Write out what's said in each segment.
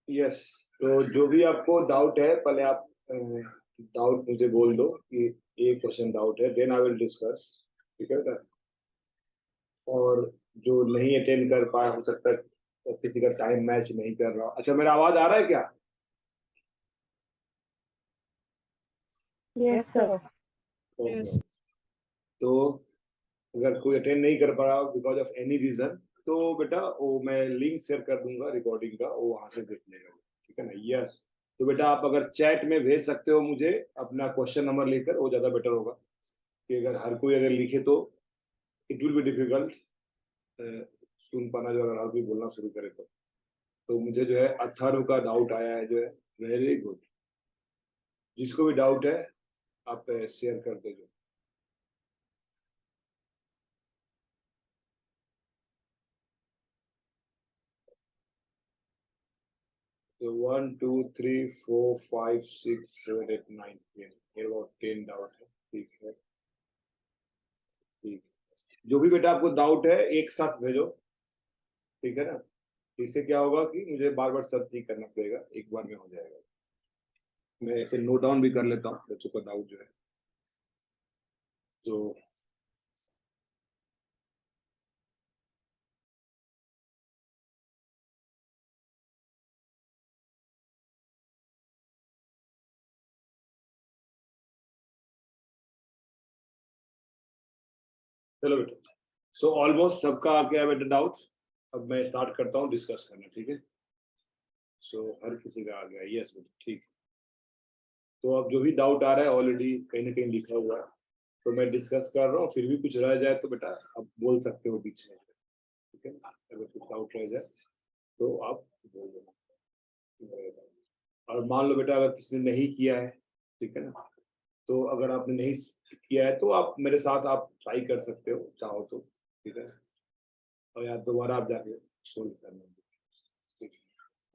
Yes, तो जो भी आपको डाउट है पहले आप डाउट मुझे बोल दो कि ये क्वेश्चन डाउट है, देन आई विल डिस्कस। ठीक है बेटा? और जो नहीं अटेंड कर पाया, हो सकता है किसी का टाइम मैच नहीं कर रहा। अच्छा, मेरा आवाज आ रहा है क्या? Yes sir. ओके। तो अगर कोई अटेंड नहीं कर पा रहा बिकॉज ऑफ एनी रीजन, तो बेटा वो मैं लिंक शेयर कर दूंगा रिकॉर्डिंग का, वो वहां से देख लेगा। ठीक है ना? यस। तो बेटा आप अगर चैट में भेज सकते हो मुझे अपना क्वेश्चन नंबर लेकर, वो ज्यादा बेटर होगा। कि अगर हर कोई अगर लिखे तो इट विल बी डिफिकल्ट सुन पाना, जो अगर हर कोई बोलना शुरू करे तो मुझे जो है अथर्व का डाउट आया है जो है। Very good. जिसको भी डाउट है आप शेयर कर दीजिए। So 1, 2, 3, 4, 5, 6, 7, 8, 9, 10. ये about 10 डाउट है। ठीक है, ठीक। जो भी बेटा आपको डाउट है एक साथ भेजो। ठीक है ना? इससे क्या होगा कि मुझे बार बार सर्च नहीं करना पड़ेगा, एक बार में हो जाएगा। मैं ऐसे नोट डाउन भी कर लेता हूँ बच्चों का डाउट जो है। तो चलो बेटा, सो ऑलमोस्ट सबका आ गया बेटा डाउट। अब मैं स्टार्ट करता हूँ डिस्कस करना। ठीक है? सो हर किसी का आ गया। यस बेटा, ठीक। तो अब जो भी डाउट आ रहा है ऑलरेडी कहीं ना कहीं लिखा हुआ है, तो मैं डिस्कस कर रहा हूँ। फिर भी कुछ रह जाए तो बेटा आप बोल सकते हो बीच में। ठीक है? अगर कुछ डाउट रह जाए तो आप बोल देना। और मान लो बेटा अगर किसी ने नहीं किया है, ठीक है ना, तो अगर आपने नहीं किया है तो आप मेरे साथ आप ट्राई कर सकते हो चाहो तो। ठीक है? और या दोबारा आप जाके सोल्व करना। ठीक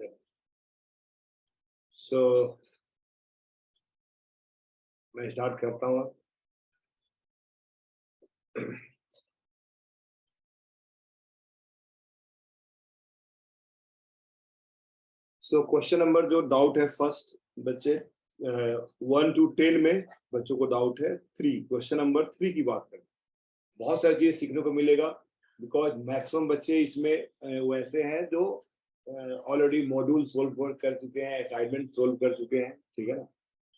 है? सो मैं स्टार्ट करता हूँ। सो क्वेश्चन नंबर जो डाउट है फर्स्ट बच्चे 1 to 10 में बच्चों को डाउट है 3। क्वेश्चन नंबर 3 की बात करें, बहुत सारी चीजें सीखने को मिलेगा। बिकॉज मैक्सिमम बच्चे इसमें वैसे हैं जो ऑलरेडी मॉड्यूल सोल्व कर चुके हैं, असाइनमेंट सोल्व कर चुके हैं। ठीक है ना?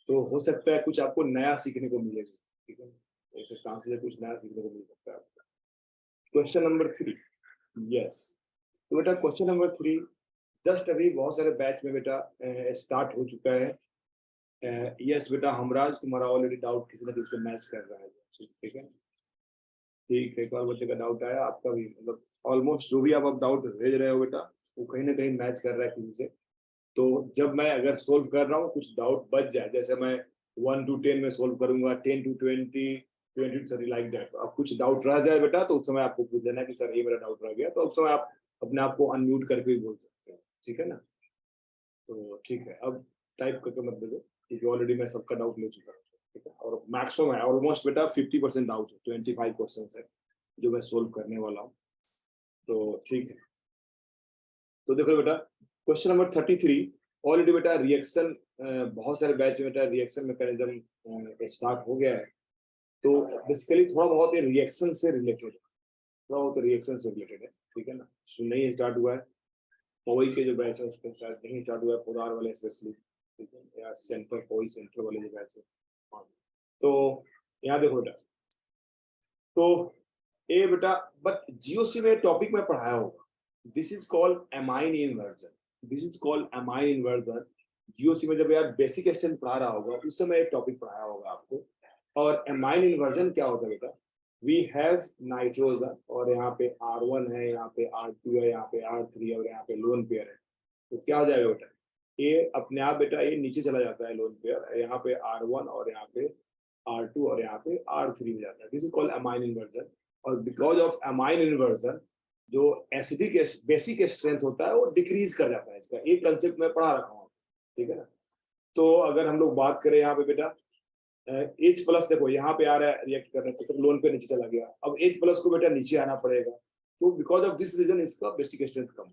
तो हो सकता है कुछ आपको नया सीखने को मिलेगा। ठीक है? ऐसे चांसेस है कुछ नया सीखने को मिल सकता है। Question number 3। यस। तो बेटा क्वेश्चन नंबर 3 जस्ट अभी बहुत सारे बैच में बेटा स्टार्ट हो चुका है। यस बेटा हमराज, तुम्हारा ऑलरेडी डाउट किसी ना किसी से मैच कर रहा है। ठीक है? ठीक है, एक और बच्चे का डाउट आया, आपका भी मतलब ऑलमोस्ट जो भी आप डाउट भेज रहे हो बेटा वो कहीं ना कहीं मैच कर रहा है किसी से। तो जब मैं अगर सोल्व कर रहा हूँ कुछ डाउट बच जाए, जैसे मैं 1 to 10 में सोल्व करूंगा, 10 to 20, 20 लाइक दैट, तो अब कुछ डाउट रह जाए बेटा तो उस समय आपको पूछ लेना कि सर ये मेरा डाउट रह गया, तो उस समय आप अपने आप को अनम्यूट करके भी बोल सकते हैं। ठीक है ना? तो ठीक है, अब टाइप करके मत भेजो क्योंकि ऑलरेडी मैं सबका डाउट ले चुका हूँ। ठीक है? और मैक्सिमम है ऑलमोस्ट बेटा 50% डाउट है, 25% है जो मैं सोल्व करने वाला हूँ। तो ठीक है, तो देखो बेटा क्वेश्चन नंबर 33 ऑलरेडी बेटा रिएक्शन, बहुत सारे बैच में बेटा रिएक्शन मैकेनिज्म स्टार्ट हो गया है। तो बेसिकली थोड़ा बहुत ये रिएक्शन से रिलेटेड है, थोड़ा बहुत रिएक्शन से रिलेटेड है। ठीक है ना? सो नहीं स्टार्ट हुआ है, पवई के जो बैच है उस पर शायद नहीं स्टार्ट हुआ है, पोदार वाले स्पेशली। ठीक है? या सेंटर पवई सेंटर वाले जो बैच है। हाँ, तो यहाँ देखो बेटा, तो ए बेटा बट जीओसी में टॉपिक में पढ़ाया होगा, this is called amine inversion. This is called amine inversion. GOC में जब यार बेसिक स्टैंड पढ़ा रहा होगा उस समय एक टॉपिक पढ़ाया होगा आपको। और एमाइन इन्वर्जन क्या होता है बेटा, वी हैव नाइट्रोजन और यहाँ पे R1 है, यहाँ पे R2 है, यहाँ पे R3 है और यहाँ पे लोन पेयर है। तो क्या हो जाएगा बेटा, ये अपने आप बेटा ये नीचे चला जाता है लोन पेयर, यहाँ पे R1 और यहाँ पे R2 और यहाँ पे R3 हो जाता है। This is called amine inversion. और बिकॉज ऑफ अमाइन इन्वर्जन जो एसिडिक बेसिक स्ट्रेंथ होता है वो डिक्रीज कर जाता है। इसका एक कंसेप्ट मैं पढ़ा रखा हूँ। ठीक है ना? तो अगर हम लोग बात करें यहाँ पे बेटा H प्लस, देखो यहाँ पे आ रहा है रिएक्ट करने से, तो लोन पे नीचे चला गया, अब H प्लस को बेटा नीचे आना पड़ेगा। तो बिकॉज ऑफ दिस रीजन इसका बेसिक स्ट्रेंथ कम।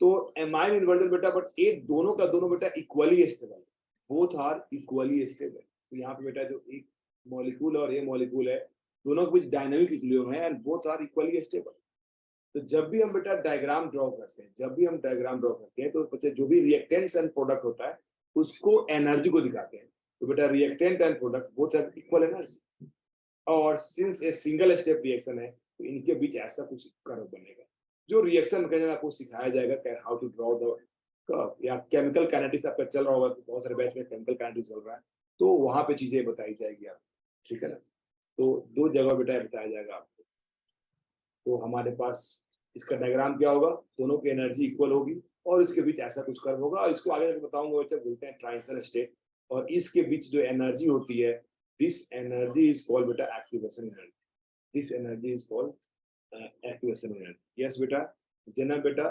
तो एमाइन इन्वर्जन बेटा, बट ये दोनों का दोनों बेटा equally stable, both are equally stable. तो यहाँ पे बेटा जो एक मॉलिक्यूल और ये मॉलिक्यूल है, दोनों के बीच डायनामिक इक्विलिब्रियम है and both are equally stable. तो जब भी हम बेटा डायग्राम ड्रॉ करते हैं, तो बच्चे जो भी रिएक्टेंट्स एंड प्रोडक्ट होता है उसको एनर्जी को दिखाते हैं। तो बेटा reactant and product both are equal energy, और since a single step reaction है तो इनके बीच ऐसा कुछ कर्व बनेगा। जो रिएक्शन मैकेनिज्म आपको सिखाया जाएगा, how to draw the curve, या केमिकल काइनेटिक्स आपका चल रहा होगा, तो बहुत सारे बैच में केमिकल काइनेटिक्स चल रहा है, तो वहां पे चीजें बताई जाएगी आपको, ठीक है ना। तो दो जगह बेटा बताया जाएगा आपको। तो हमारे पास इसका डायग्राम क्या होगा, दोनों की एनर्जी इक्वल होगी और इसके बीच ऐसा कुछ कर्व होगा, और इसको आगे बताऊंगा बच्चा, बोलते हैं ट्रांजिशन स्टेट। और इसके बीच जो एनर्जी होती है, दिस एनर्जी इज कॉल्ड बेटा activation energy, this energy is called activation energy. Yes बेटा, जना बेटा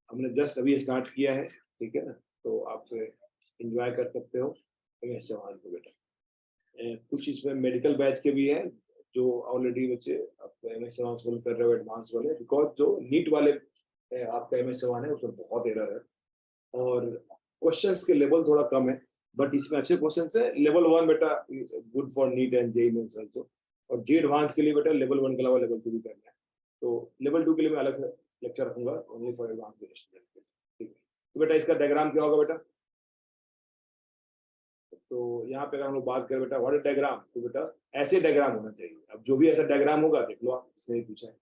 हमने जस्ट अभी स्टार्ट किया है, ठीक है ना, तो आप एंजॉय कर सकते हो एमएस चौहान को बेटा। कुछ इसमें मेडिकल बैच के भी हैं जो ऑलरेडी बच्चे एमएस चौहान सोल्व कर रहे हो, एडवांस वाले, बिकॉज जो नीट वाले आपका एमएस चौहान है उसमें बहुत एरर है और क्वेश्चंस के लेवल थोड़ा कम है, बट इसमें अच्छे क्वेश्चंस है। लेवल 1 बेटा good for NEET and JEE Mains also, और जे एडवांस के लिए बेटा लेवल 1 के अलावा लेवल 2 भी करना है। तो लेवल 2 के लिए मैं अलग से लेक्चर रखूंगा, ओनली फॉर एडवांस स्टूडेंट, ठीक है। तो बेटा इसका डायग्राम क्या होगा बेटा, तो यहाँ पे अगर हम लोग बात करें बेटा व्हाट इज डायग्राम, तो बेटा ऐसे डायग्राम होना चाहिए। अब जो भी ऐसा डायग्राम होगा देख लो आप, इसने ही पूछा है।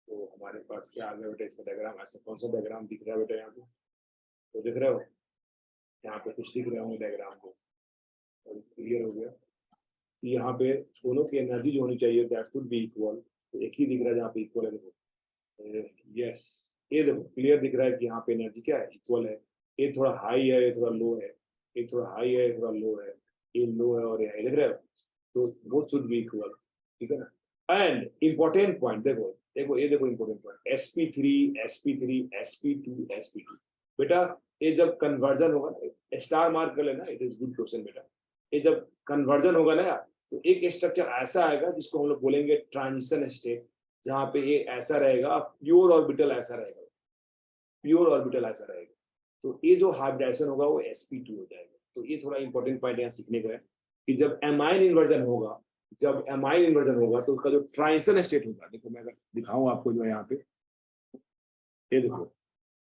तो हमारे पास क्या आ गया बेटा, इसका डायग्राम ऐसा कौन सा डायग्राम दिख रहा है बेटा यहाँ पे, तो दिख रहे हो यहाँ पे कुछ दिख रहे होंगे डायग्राम को, और क्लियर हो गया। यहाँ पे दोनों की एनर्जी जो होनी चाहिए दैट शुड बी इक्वल, तो एक ही दिख रहा है जहाँ पे इक्वल है, देखो यस, ये देखो क्लियर दिख रहा है कि यहाँ पे एनर्जी क्या है, इक्वल है। ये थोड़ा हाई है, ये थोड़ा लो है, ये थोड़ा हाई है, ये थोड़ा लो है, ये लो है और ये हाई, देख रहे हो, तो बोथ शुड बी इक्वल, ठीक है ना। एंड इंपॉर्टेंट पॉइंट देखो, देखो ये देखो important point, sp3 sp3 sp2 sp2 बेटा, ये जब कन्वर्जन होगा ना, स्टार मार्क कर लेना, इट इज गुड क्वेश्चन बेटा। ये जब कन्वर्जन होगा ना यार, तो एक स्ट्रक्चर ऐसा आएगा जिसको हम लोग बोलेंगे ट्रांजिशन स्टेट, जहां पे ये ऐसा रहेगा, प्योर ऑर्बिटल ऐसा रहेगा, प्योर ऑर्बिटल ऐसा रहेगा। तो ये जो हाइब्रिडाइजेशन होगा वो sp2 हो जाएगा। तो ये थोड़ा इंपॉर्टेंट पॉइंट यहाँ सीखने का है कि जब एमाइन इन्वर्जन होगा, जब एमाइन इन्वर्जन होगा तो उसका जो ट्रांजिशन स्टेट होगा, देखो मैं अगर दिखाऊं आपको जो यहाँ पे, ये देखो,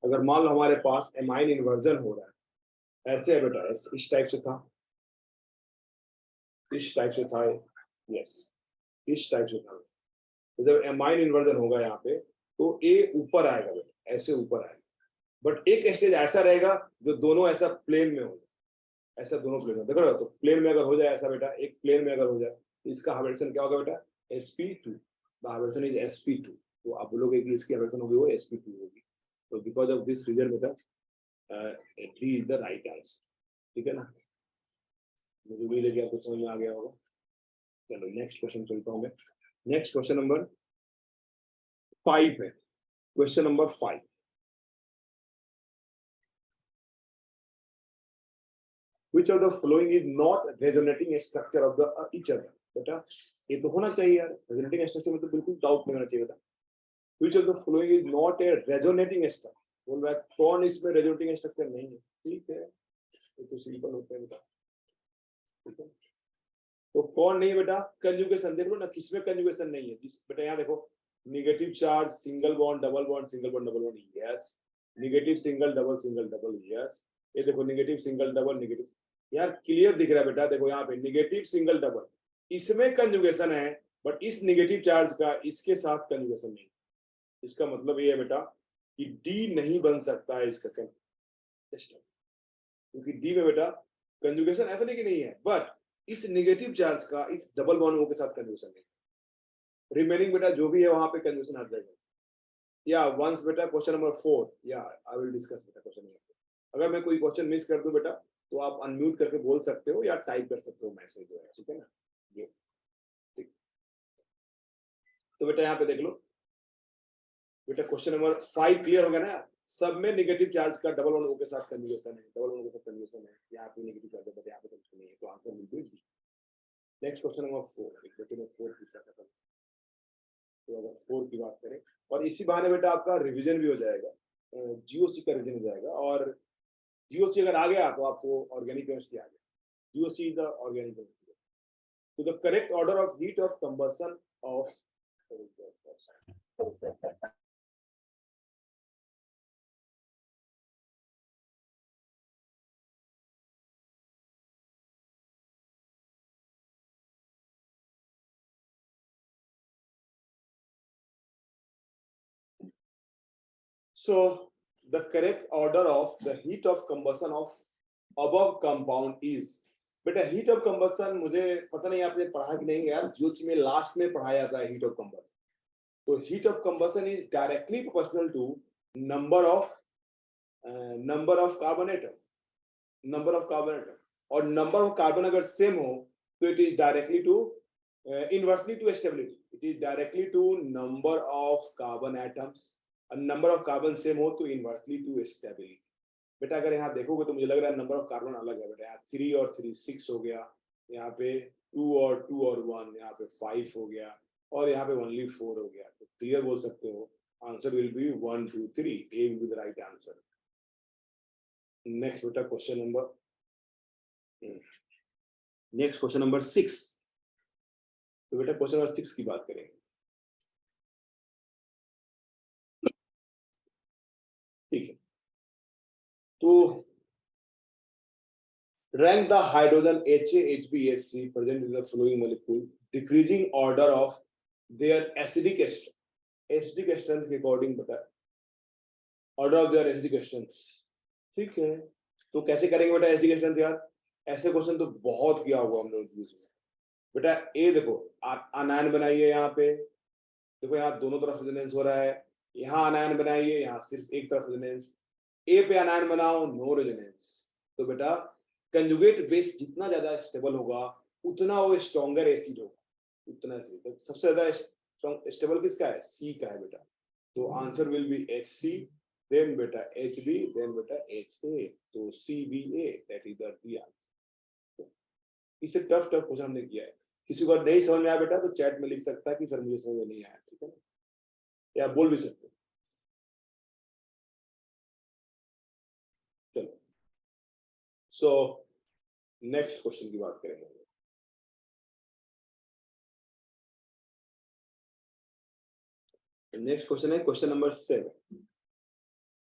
अगर मान लो हमारे पास एमाइन इन्वर्जन हो रहा है, ऐसे है बेटा, इस टाइप से था, इस टाइप से था, यस इस टाइप से था। तो जब एमाइन इन्वर्जन होगा यहाँ पे, तो ए ऊपर आएगा बेटा, ऐसे ऊपर आएगा, बट एक स्टेज ऐसा रहेगा जो दोनों ऐसा प्लेन में होगा, ऐसा दोनों प्लेन में, देखो तो प्लेन में अगर हो जाए ऐसा बेटा, एक प्लेन में अगर हो जाए तो इसका हाइब्रिडेशन क्या होगा बेटा, sp2, the hybridisation is sp2। तो आप बोलोगे कि इसकी हाइब्रिडेशन होगी वो sp2 होगी। तो बिकॉज ऑफ दिस रीजन बेटा D is the right answer, ठीक है ना। मुझे भी लेके आपको समझ में आ गया होगा। चलो नेक्स्ट क्वेश्चन चलता हूँ मैं। नेक्स्ट क्वेश्चन नंबर 5 है, question number 5, which of the following is not resonating structure of the each other, बेटा ये तो होना चाहिए यार, resonating structure में तो बिल्कुल डाउट नहीं होना चाहिए बेटा। which of the following is not a resonating structure, बोल रहा है कौन इसमें resonating structure नहीं है, ठीक है, ये तो सिंपल होता है बेटा, ठीक है। तो कौन नहीं बेटा, कंजुगेशन देख लो ना, किसमें कंजुगेशन नहीं है, जिस बेटा यहाँ देखो, negative charge, single bond double bond, single bond double bond, yes, negative single double, yes, ये देखो निगेटिव सिंगल डबल, निगेटिव, यार क्लियर दिख रहा है बेटा, देखो यहाँ पे निगेटिव सिंगल डबल, इसमें कंजुगेशन है, बट इस निगेटिव चार्ज का इसके साथ कंजुगेशन नहीं। इसका मतलब ये है बेटा कि डी नहीं बन सकता है इसका सिस्टम, क्योंकि डी में बेटा कंजुगेशन ऐसा नहीं कि नहीं है, बट इस निगेटिव चार्ज का इस डबल बॉन्ड ओ के साथ कंजुगेशन नहीं। रिमेनिंग बेटा जो भी है वहां पे कंजुगेशन हट जाएगा। या वंस बेटा क्वेश्चन नंबर 4, या आई विल डिस्कस बेटा क्वेश्चन नंबर 4। अगर मैं कोई क्वेश्चन मिस कर दूं बेटा तो आप अनम्यूट करके बोल सकते हो या टाइप कर सकते हो मैसेज जो है, ठीक है ना, ये ठीक। तो बेटा यहाँ पे देख लो बेटा, क्वेश्चन नंबर 5 क्लियर हो गया ना, सब में नेगेटिव चार्ज का डबल बॉन्ड ओ के साथ कंजुगेशन है, डबल बॉन्ड ओ के साथ कंजुगेशन है, यहाँ पे नेगेटिव चार्ज है बट यहाँ पे कंजुगेशन नहीं है, तो आंसर बिल्कुल B. Next question number 4, question number 4 पूछा था। तो अगर 4 की बात करें, और इसी बहाने बेटा आपका रिवीजन भी हो जाएगा, जीओसी का रीजन हो जाएगा, और जीओसी अगर आ गया तो आपको ऑर्गेनिक केमिस्ट्री आ गया। GOC is the organic chemistry. तो the correct order of heat of combustion of, so the correct order of the heat of combustion of above compound is, बेटा हीट ऑफ कंबशन मुझे पता नहीं आपने पढ़ा कि नहीं यार, जीओसी में लास्ट में पढ़ाया जाता है हीट ऑफ कंबशन। तो heat of combustion is directly proportional to number of carbon atom, number of carbon atom, और नंबर ऑफ कार्बन अगर सेम हो तो it is directly to inversely to stability, it is directly to number of carbon atoms, और number of carbon same हो तो inversely to stability. बेटा अगर यहाँ देखोगे तो मुझे लग रहा है नंबर ऑफ कार्बन अलग है बेटा, यहाँ 3 और 3 6 हो गया, यहाँ पे 2 और 1, यहाँ पे 5 हो गया, और यहाँ पे ओनली 4 हो गया। तो क्लियर बोल सकते हो answer will B 1 2 3, A will be the right answer. Next बेटा क्वेश्चन नंबर 6। तो बेटा क्वेश्चन नंबर 6 की बात करेंगे। ठीक है, तो rank the hydrogen HA, HB, HC present in the following molecule, decreasing order of their acidic strength के अकॉर्डिंग बता, order of their acidic strength. ठीक है, तो कैसे करेंगे बेटा एसिडिक स्ट्रेंथ यार? ऐसे क्वेश्चन तो बहुत किया होगा हम लोग यूज में। बेटा ए देखो, अनायन बनाइए, यहाँ पे देखो, यहाँ दोनों तरफ रेजोनेंस हो रहा है, यहाँ अनायन बनाइए, यहाँ सिर्फ एक तरफ रेजोनेंस, ए पे अनायन बनाओ, नो रेजोनेंस। तो बेटा कंजुगेट बेस जितना ज्यादा स्टेबल होगा उतना वो स्ट्रॉन्गर एसिड होगा, उतना तो सबसे ज्यादा स्टेबल किसका है? सी का है बेटा। तो answer will be HC, then बेटा HB, देन बेटा HA, तो CBA, that is the answer. इससे टफ क्वेश्चन हमने किया है। किसी को नहीं समझ में आया बेटा तो चैट में लिख सकता है कि सर मुझे समझ में नहीं आया, ठीक है ना, या बोल भी सकते। चलो सो नेक्स्ट क्वेश्चन की बात करेंगे। नेक्स्ट क्वेश्चन है क्वेश्चन नंबर 7।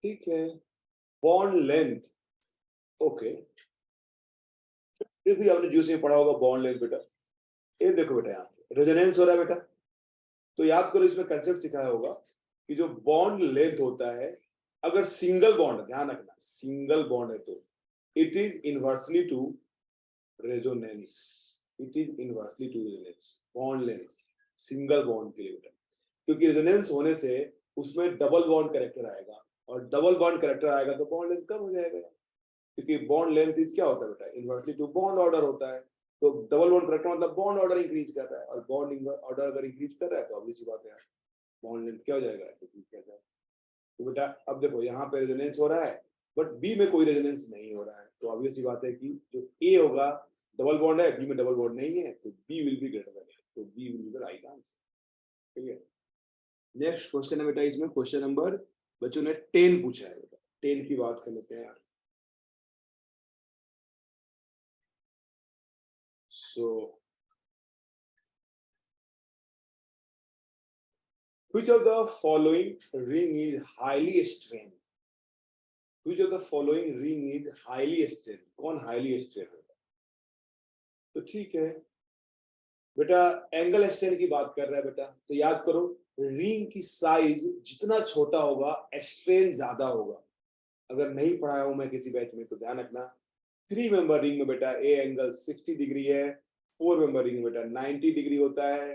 ठीक है, बॉन्ड लेंथ। ओके, फिर भी आपने जूस में पढ़ा होगा बॉन्ड लेंथ बेटा। ये देखो बेटा, यहाँ रेजोनेंस हो रहा है बेटा, तो याद करो इसमें कंसेप्ट सिखाया होगा कि जो बॉन्ड लेंथ होता है, अगर सिंगल बॉन्ड, ध्यान रखना सिंगल बॉन्ड है तो it is inversely to resonance, it is inversely to resonance. Bond length single bond के लिए बेटा, क्योंकि रेजोनेंस होने से उसमें डबल बॉन्ड कैरेक्टर आएगा, और डबल बॉन्ड कैरेक्टर आएगा तो बॉन्ड लेंथ कम हो जाएगा, क्योंकि बॉन्ड लेंथ इज क्या होता है बेटा? इनवर्सली टू बॉन्ड ऑर्डर होता है। तो डबल बॉन्ड कैरेक्टर मतलब बॉन्ड ऑर्डर इंक्रीज कर रहा है, और बॉन्ड ऑर्डर अगर इंक्रीज कर रहा है तो ऑब्वियस सी बात है बॉन्ड लेंथ क्या हो जाएगा? डिक्रीज कर जाएगा। तो बेटा अब देखो यहाँ पे रेजोनेंस हो रहा है, बट बी में कोई रेजोनेंस नहीं हो रहा है, तो ऑब्वियस सी बात है कि जो ए होगा डबल बॉन्ड है, बी में डबल बॉन्ड नहीं है, तो B will be greater than A, तो B will be the right answer. ठीक है, नेक्स्ट क्वेश्चन है बेटा, इसमें क्वेश्चन नंबर बच्चों ने 10 पूछा है बेटा। 10 की बात कर लेते हैं यार। So, which of the following ring is highly strained? Which of the following ring is highly strained? कौन highly strained है? तो ठीक है बेटा, एंगल स्ट्रेन की बात कर रहा है बेटा, तो याद करो रिंग की साइज जितना छोटा होगा स्ट्रेन ज्यादा होगा। अगर नहीं पढ़ाया हूं मैं किसी बैच में तो ध्यान रखना, 3 मेंबर रिंग में बेटा ए एंगल 60 डिग्री है, 4 मेंबर रिंग में बेटा 90 डिग्री होता है,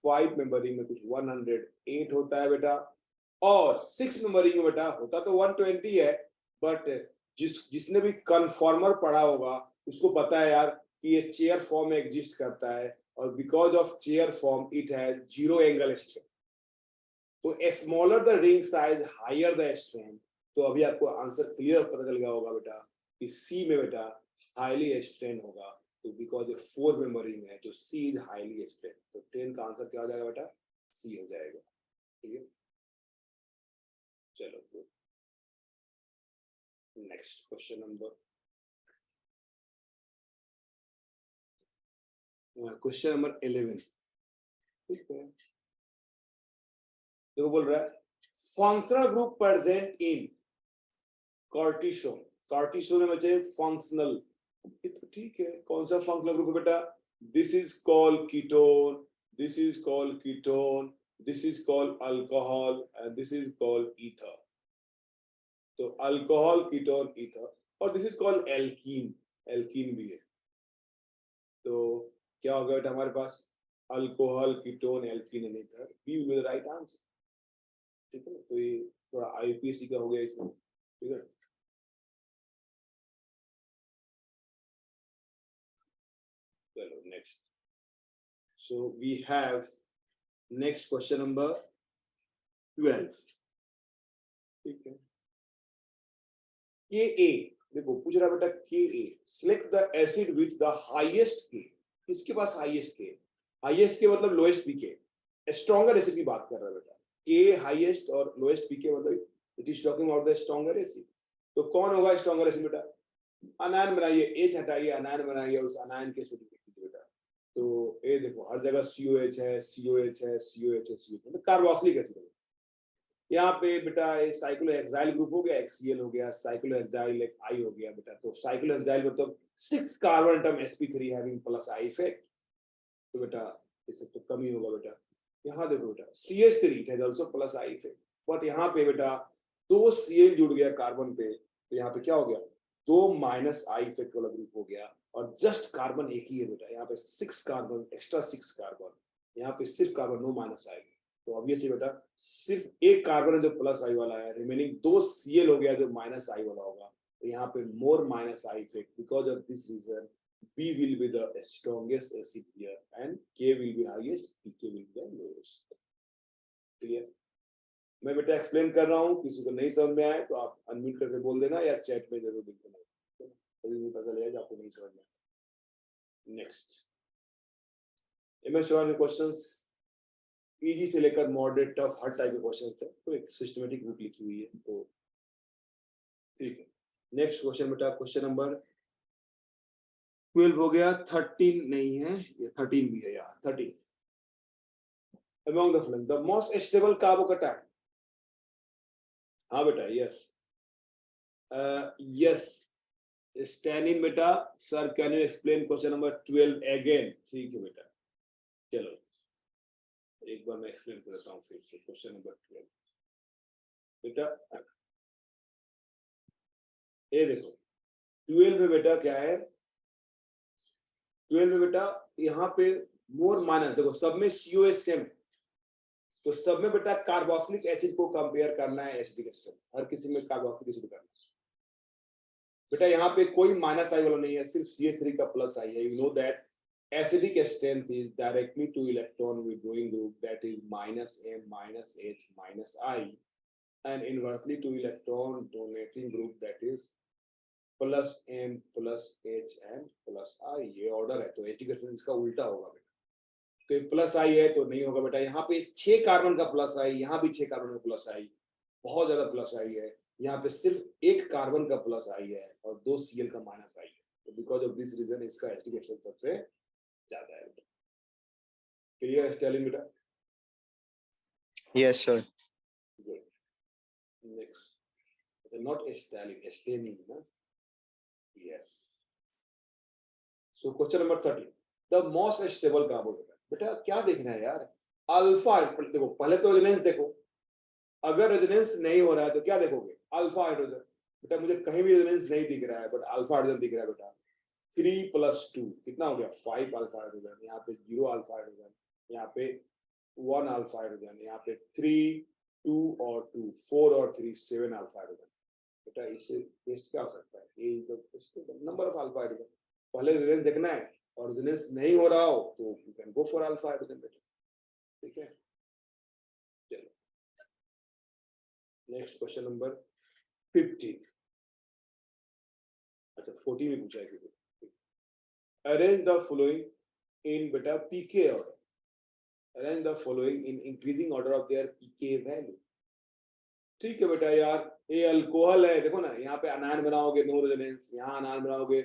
5 मेंबर रिंग में कुछ 108 होता है बेटा, और 6 मेंबर रिंग में बेटा होता तो 120 है, बट जिसने भी कन्फॉर्मर पढ़ा होगा उसको पता है यार कि ये चेयर फॉर्म में एग्जिस्ट करता है, और because of chair form it has 0 angle strain. तो smaller the ring size higher the strain. तो अभी आपको आंसर क्लियर पता चल गया होगा बेटा कि सी में बेटा हाईली स्ट्रेन होगा, तो बिकॉज ये 4 मेंबर रिंग है तो सी इज हाईली स्ट्रेन। तो 10 का आंसर क्या हो जाएगा बेटा? सी हो जाएगा। ठीक है, चलो next question number question number 11। ठीक है, देखो बोल रहा है functional group present in cortisone. Cortisone में बचे फंक्शनल, तो ठीक है, कौन सा फंक्शनल ग्रुप है बेटा? This is called ketone, this is called ketone, this is called alcohol and this is called ether. तो अल्कोहल, कीटोन, ईथर, और this is called alkene, alkene भी है। तो क्या होगा बेटा हमारे पास? Alcohol, ketone, alkene and ether, B will be the right answer. ठीक है, तो ये थोड़ा आईपीएससी का हो गया इसमें। ठीक है, चलो next. So we have next question number 12। ठीक है, के ए, देखो पूछ रहा बेटा K A, select the acid with the highest K. किसके पास हाईएस्ट के? हाईएस्ट के मतलब लोएस्ट पीके, स्ट्रॉन्गर एसिड की बात कर रहा है बेटा। के हाईएस्ट और लोएस्ट पीके मतलब it is talking about the stronger acid. तो कौन होगा स्ट्रॉन्गर एसिड बेटा? अनायन बनाइए, एच हटाइए, अनायन बनाइए, उस अनायन के एसिड बेटा। तो ये देखो हर जगह COH है, COH है, COH है, COH मतलब कार्बोक्सिलिक एसिड है। यहाँ पे बेटा साइक्लोहेक्साइल ग्रुप हो गया, HCl हो गया, साइक्लोहेक्साइल एक I हो गया बेटा। तो साइक्लोहेक्साइल मतलब 6 carbon atom sp3 having plus I effect. तो बेटा इससे तो कम ही होगा बेटा। यहाँ देखो बेटा CH3 it has also plus I effect, but यहाँ पे बेटा 2 Cl जुड़ गया कार्बन पे, तो यहाँ पे क्या हो गया? 2 माइनस I इफेक्ट वाला ग्रुप हो गया, और जस्ट कार्बन एक ही है बेटा। यहाँ पे 6 कार्बन, एक्स्ट्रा 6 कार्बन, यहाँ पे सिर्फ कार्बन, नो माइनस I। तो ऑब्वियसली बेटा सिर्फ एक कार्बन है जो प्लस आई वाला है, रिमेनिंग 2 Cl हो गया जो माइनस आई वाला होगा। तो यहाँ पे more minus I effect, because of this reason B will be the strongest acid here and K will be highest, Pk will be the lowest. Clear? मैं बेटा एक्सप्लेन कर रहा हूँ, किसी को नहीं समझ में आए तो आप अनम्यूट करके बोल देना या चैट में जरूर लिख देना, तभी मुझे पता लगेगा आपको नहीं समझ में आया। नेक्स्ट, एमएस में क्वेश्चंस इजी से लेकर मॉडरेट टफ हर टाइप के क्वेश्चन है, तो एक सिस्टमेटिक बुक लिखी हुई है। तो ठीक है, नेक्स्ट क्वेश्चन बेटा क्वेश्चन नंबर 12 हो गया, 13 नहीं है, ये 13 भी है यार। 13 among the following the most stable carbocation। हाँ बेटा, यस यस स्टैनिन बेटा। Sir can you explain question number 12 again? ठीक है बेटा, चलो एक बार मैं एक्सप्लेन कर देता हूँ फिर से क्वेश्चन नंबर 12 बेटा। ये देखो 12 में बेटा क्या है? 12 में बेटा यहाँ पे मोर माइनस, देखो सब में COH सेम है, तो सब में बेटा कार्बोक्सिलिक एसिड को कंपेयर करना है एसिडिक एसिड, हर किसी में कार्बोक्सिलिक एसिड करना है बेटा। यहाँ पे कोई माइनस आई वाला नहीं है, सिर्फ CH3 का प्लस आई है। You know that acidic strength is directly to electron withdrawing group, that is minus M minus H minus I, and inversely to electron donating group, that is plus M plus H and plus I। ये order है, तो acidic acid इसका उल्टा होगा बेटा। तो plus आई है तो नहीं होगा बेटा। यहाँ पे 6 कार्बन का प्लस आई, यहाँ भी 6 कार्बन का प्लस आई, बहुत ज्यादा प्लस आई है। यहाँ पे सिर्फ 1 कार्बन का प्लस आई है और 2 Cl का माइनस आई है। तो बिकॉज ऑफ दिस रीजन इसका एसिडिक एसिड सबसे ज्यादा है बेटा। क्लियर स्टाइलिंग बेटा? Yes, sir. Good, next, not styling, staining ना, yes. So question number 13 the most stable carbonate. बेटा क्या देखना है यार? अल्फा, देखो पहले तो रेजोनेंस देखो, अगर रेजोनेंस नहीं हो रहा है तो क्या देखोगे? Alpha hydrogen. बेटा मुझे कहीं भी रेजोनेंस नहीं दिख रहा है, बट अल्फा हाइड्रोजन दिख रहा है बेटा। 3 + 2 कितना हो गया? 5 अल्फा हाइड्रोजन। यहाँ पे 0 अल्फा हाइड्रोजन, यहाँ पे 1 अल्फा हाइड्रोजन, यहाँ पे 3 2 और 2 4 और 3 7 अल्फा हाइड्रोजन। बेटा इससे टेस्ट क्या हो सकता है? ये तो नंबर ऑफ अल्फा हाइड्रोजन। पहले रेजोनेंस देखना है, और रेजोनेंस नहीं हो रहा हो तो you can go for alpha hydrogen बेटा। ठीक है, चलो नेक्स्ट क्वेश्चन नंबर 15। अच्छा 14 में पूछा है। अरेंज द फॉलोइंग इन बेटा पीके order. Arrange the following in increasing order of their pK value. ठीक है बेटा यार, ये अल्कोहल है, देखो ना यहाँ पे अनायन बनाओगे नो रेजोनेंस, यहाँ अनायन बनाओगे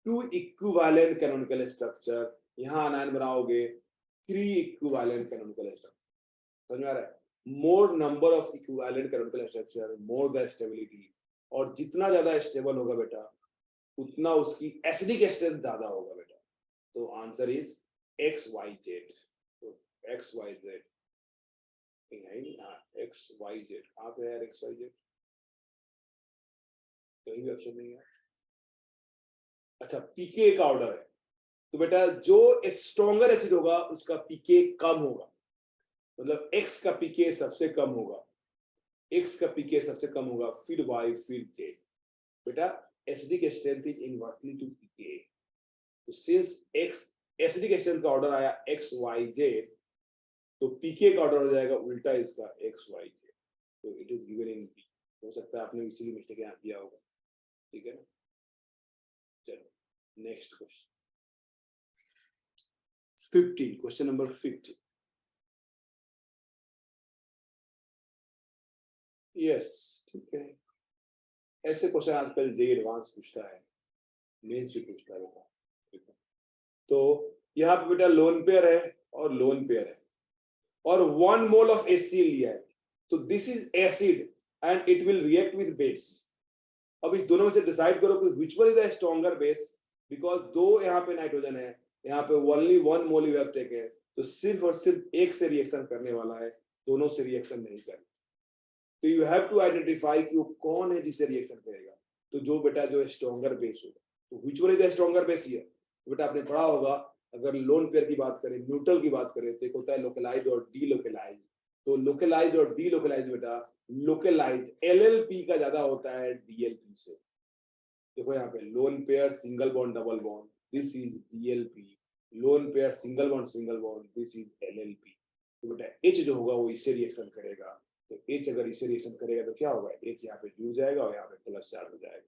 टू इक्विवेलेंट कैनोनिकल स्ट्रक्चर, यहाँ अनायन बनाओगे 3 इक्विवेलेंट कैनोनिकल स्ट्रक्चर। समझ में आ रहा है? मोर number of equivalent canonical structure, more the stability, और जितना ज्यादा स्टेबल होगा बेटा उतना उसकी एसिडिक स्ट्रेंथ ज्यादा होगा बेटा। तो answer is X Y Z. तो X Y Z X Y Z कहाँ पे है? एक्स वाई जेड कहीं भी ऑप्शन नहीं है। अच्छा, पीके का ऑर्डर है, तो बेटा जो स्ट्रॉन्गर एसिड होगा उसका पीके कम होगा, मतलब एक्स का पीके सबसे कम होगा, एक्स का पीके सबसे कम होगा, फिर वाई फिर जेड। बेटा acidic strength is inversely to pK, तो सिंस एक्स एसिडिक स्ट्रेंथ का ऑर्डर आया एक्स वाई जेड, तो पीके का ऑर्डर हो जाएगा उल्टा इसका एक्स वाई जेड। तो it is given in B. हो सकता है आपने इसी की मिस्टेक यहाँ किया होगा, ठीक है ना। चलो next question 15, question number 15। Yes, ठीक है, ऐसे क्वेश्चन आजकल जेई एडवांस पूछता है, मेंस भी पूछता है बेटा, ठीक है। तो यहाँ पे बेटा लोन पेयर है और लोन पेयर है और 1 मोल ऑफ HCl लिया है, तो this is acid and it will react with base. अब इस दोनों में से डिसाइड करो कि which one is the stronger base, because दो यहाँ पे नाइट्रोजन है, यहाँ पे only 1 mole you have taken, तो सिर्फ और सिर्फ एक से रिएक्शन करने वाला है, दोनों से रिएक्शन नहीं करना। तो यू हैव टू आइडेंटिफाई कि वो कौन है जिसे रिएक्शन करेगा। तो जो बेटा जो स्ट्रॉन्गर बेस होगा, तो which one is the stronger base here. बेटा आपने पढ़ा होगा, अगर लोन पेयर की बात करें, न्यूट्रल की बात करें, तो एक होता है लोकलाइज्ड और डीलोकलाइज्ड। तो लोकलाइज्ड और डीलोकलाइज्ड बेटा, लोकलाइज्ड एलएलपी का ज्यादा होता है डीएलपी से। देखो यहाँ पे lone pair single bond double bond, this is DLP. Lone pair single bond, this is LLP. तो बेटा एच जो होगा वो इससे रिएक्शन करेगा, तो एच अगर इससे रिएक्शन करेगा तो क्या होगा, एच यहाँ पे जुड़ जाएगा और यहाँ पे प्लस चार्ज हो जाएगा।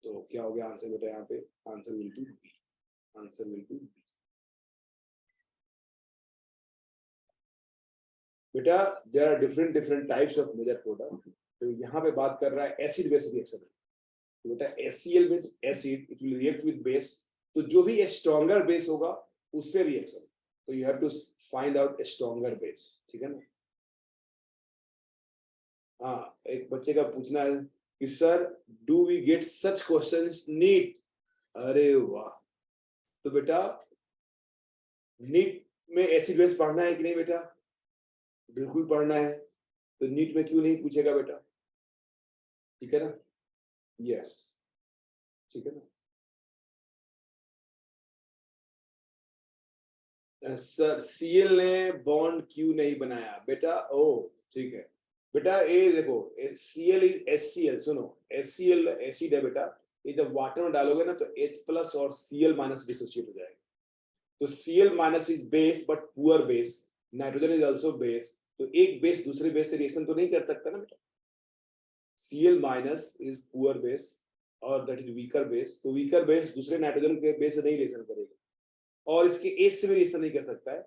तो क्या हो गया आंसर बेटा, यहाँ पे answer will be B, answer will be B. बेटा there are different types of major product, तो यहाँ पे बात कर रहा है एसिड बेस रिएक्शन। तो बेटा HCl base acid, it will react with base, तो जो भी स्ट्रॉन्गर बेस होगा उससे रिएक्शन, तो you have to find out stronger base, ठीक है ना। हाँ, एक बच्चे का पूछना है कि sir do we get such questions NEET. अरे वाह, तो बेटा नीट में एसिड बेस पढ़ना है कि नहीं बेटा? बिल्कुल पढ़ना है, तो नीट में क्यों नहीं पूछेगा बेटा, ठीक है ना। यस, ठीक है ना। सर Cl ने बॉन्ड क्यों नहीं बनाया बेटा? ओ ठीक है बेटा, ये देखो Cl इज HCl, सुनो HCl एसिड है बेटा, ये जब वाटर में डालोगे ना तो H प्लस और Cl माइनस डिसोसिएट हो जाएगा। तो Cl minus is base but poor base, nitrogen is also base, तो एक बेस दूसरे बेस से रिएक्शन तो नहीं कर सकता ना बेटा। Cl minus is poor base और दैट इज वीकर बेस, तो वीकर बेस दूसरे नाइट्रोजन के बेस से नहीं रिएक्शन करेगा और इसके एच से भी रिएक्शन नहीं कर सकता है,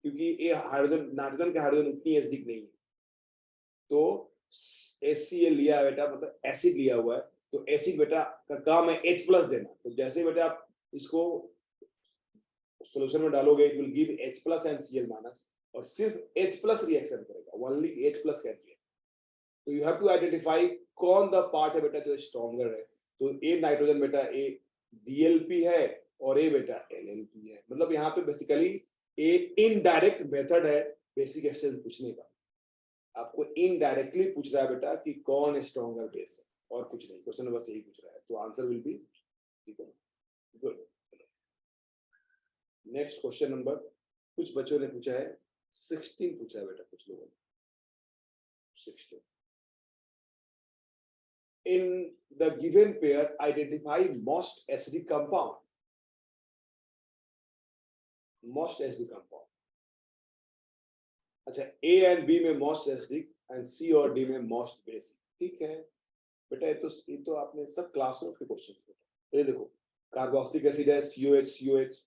क्योंकि ये हाइड्रोजन नाइट्रोजन का हाइड्रोजन उतनी एसिडिक नहीं है। तो HCl लिया है बेटा, मतलब एसिड लिया हुआ है, तो एसिड बेटा का काम है H प्लस देना, तो जैसे बेटा आप इसको सॉल्यूशन में डालोगे it will give H plus and Cl minus, और सिर्फ H प्लस रिएक्शन करेगा, only H plus can react. तो यू हैव टू आइडेंटिफाई कौन द पार्ट है बेटा जो स्ट्रॉन्गर है। तो ए नाइट्रोजन बेटा ए DLP है और ए बेटा LLP है, मतलब यहाँ पे बेसिकली ए इनडायरेक्ट मेथड है बेसिक एक्सचेंज पूछने का। आपको इनडायरेक्टली पूछ रहा है बेटा कि कौन स्ट्रॉन्गर बेस है, और कुछ नहीं, क्वेश्चन बस यही पूछ रहा है, तो आंसर विल बी, ठीक है, गुड। नेक्स्ट क्वेश्चन नंबर, कुछ बच्चों ने पूछा है 16 पूछा है बेटा, कुछ लोगों ने 16। In the given pair, identify most acidic compound. Most acidic compound. अच्छा, A and B में most acidic and C और D में most basic, ठीक है बेटा। ये तो आपने सब क्लासरूम के क्वेश्चन बेटा। ये देखो कार्बोक्सिलिक एसिड है COH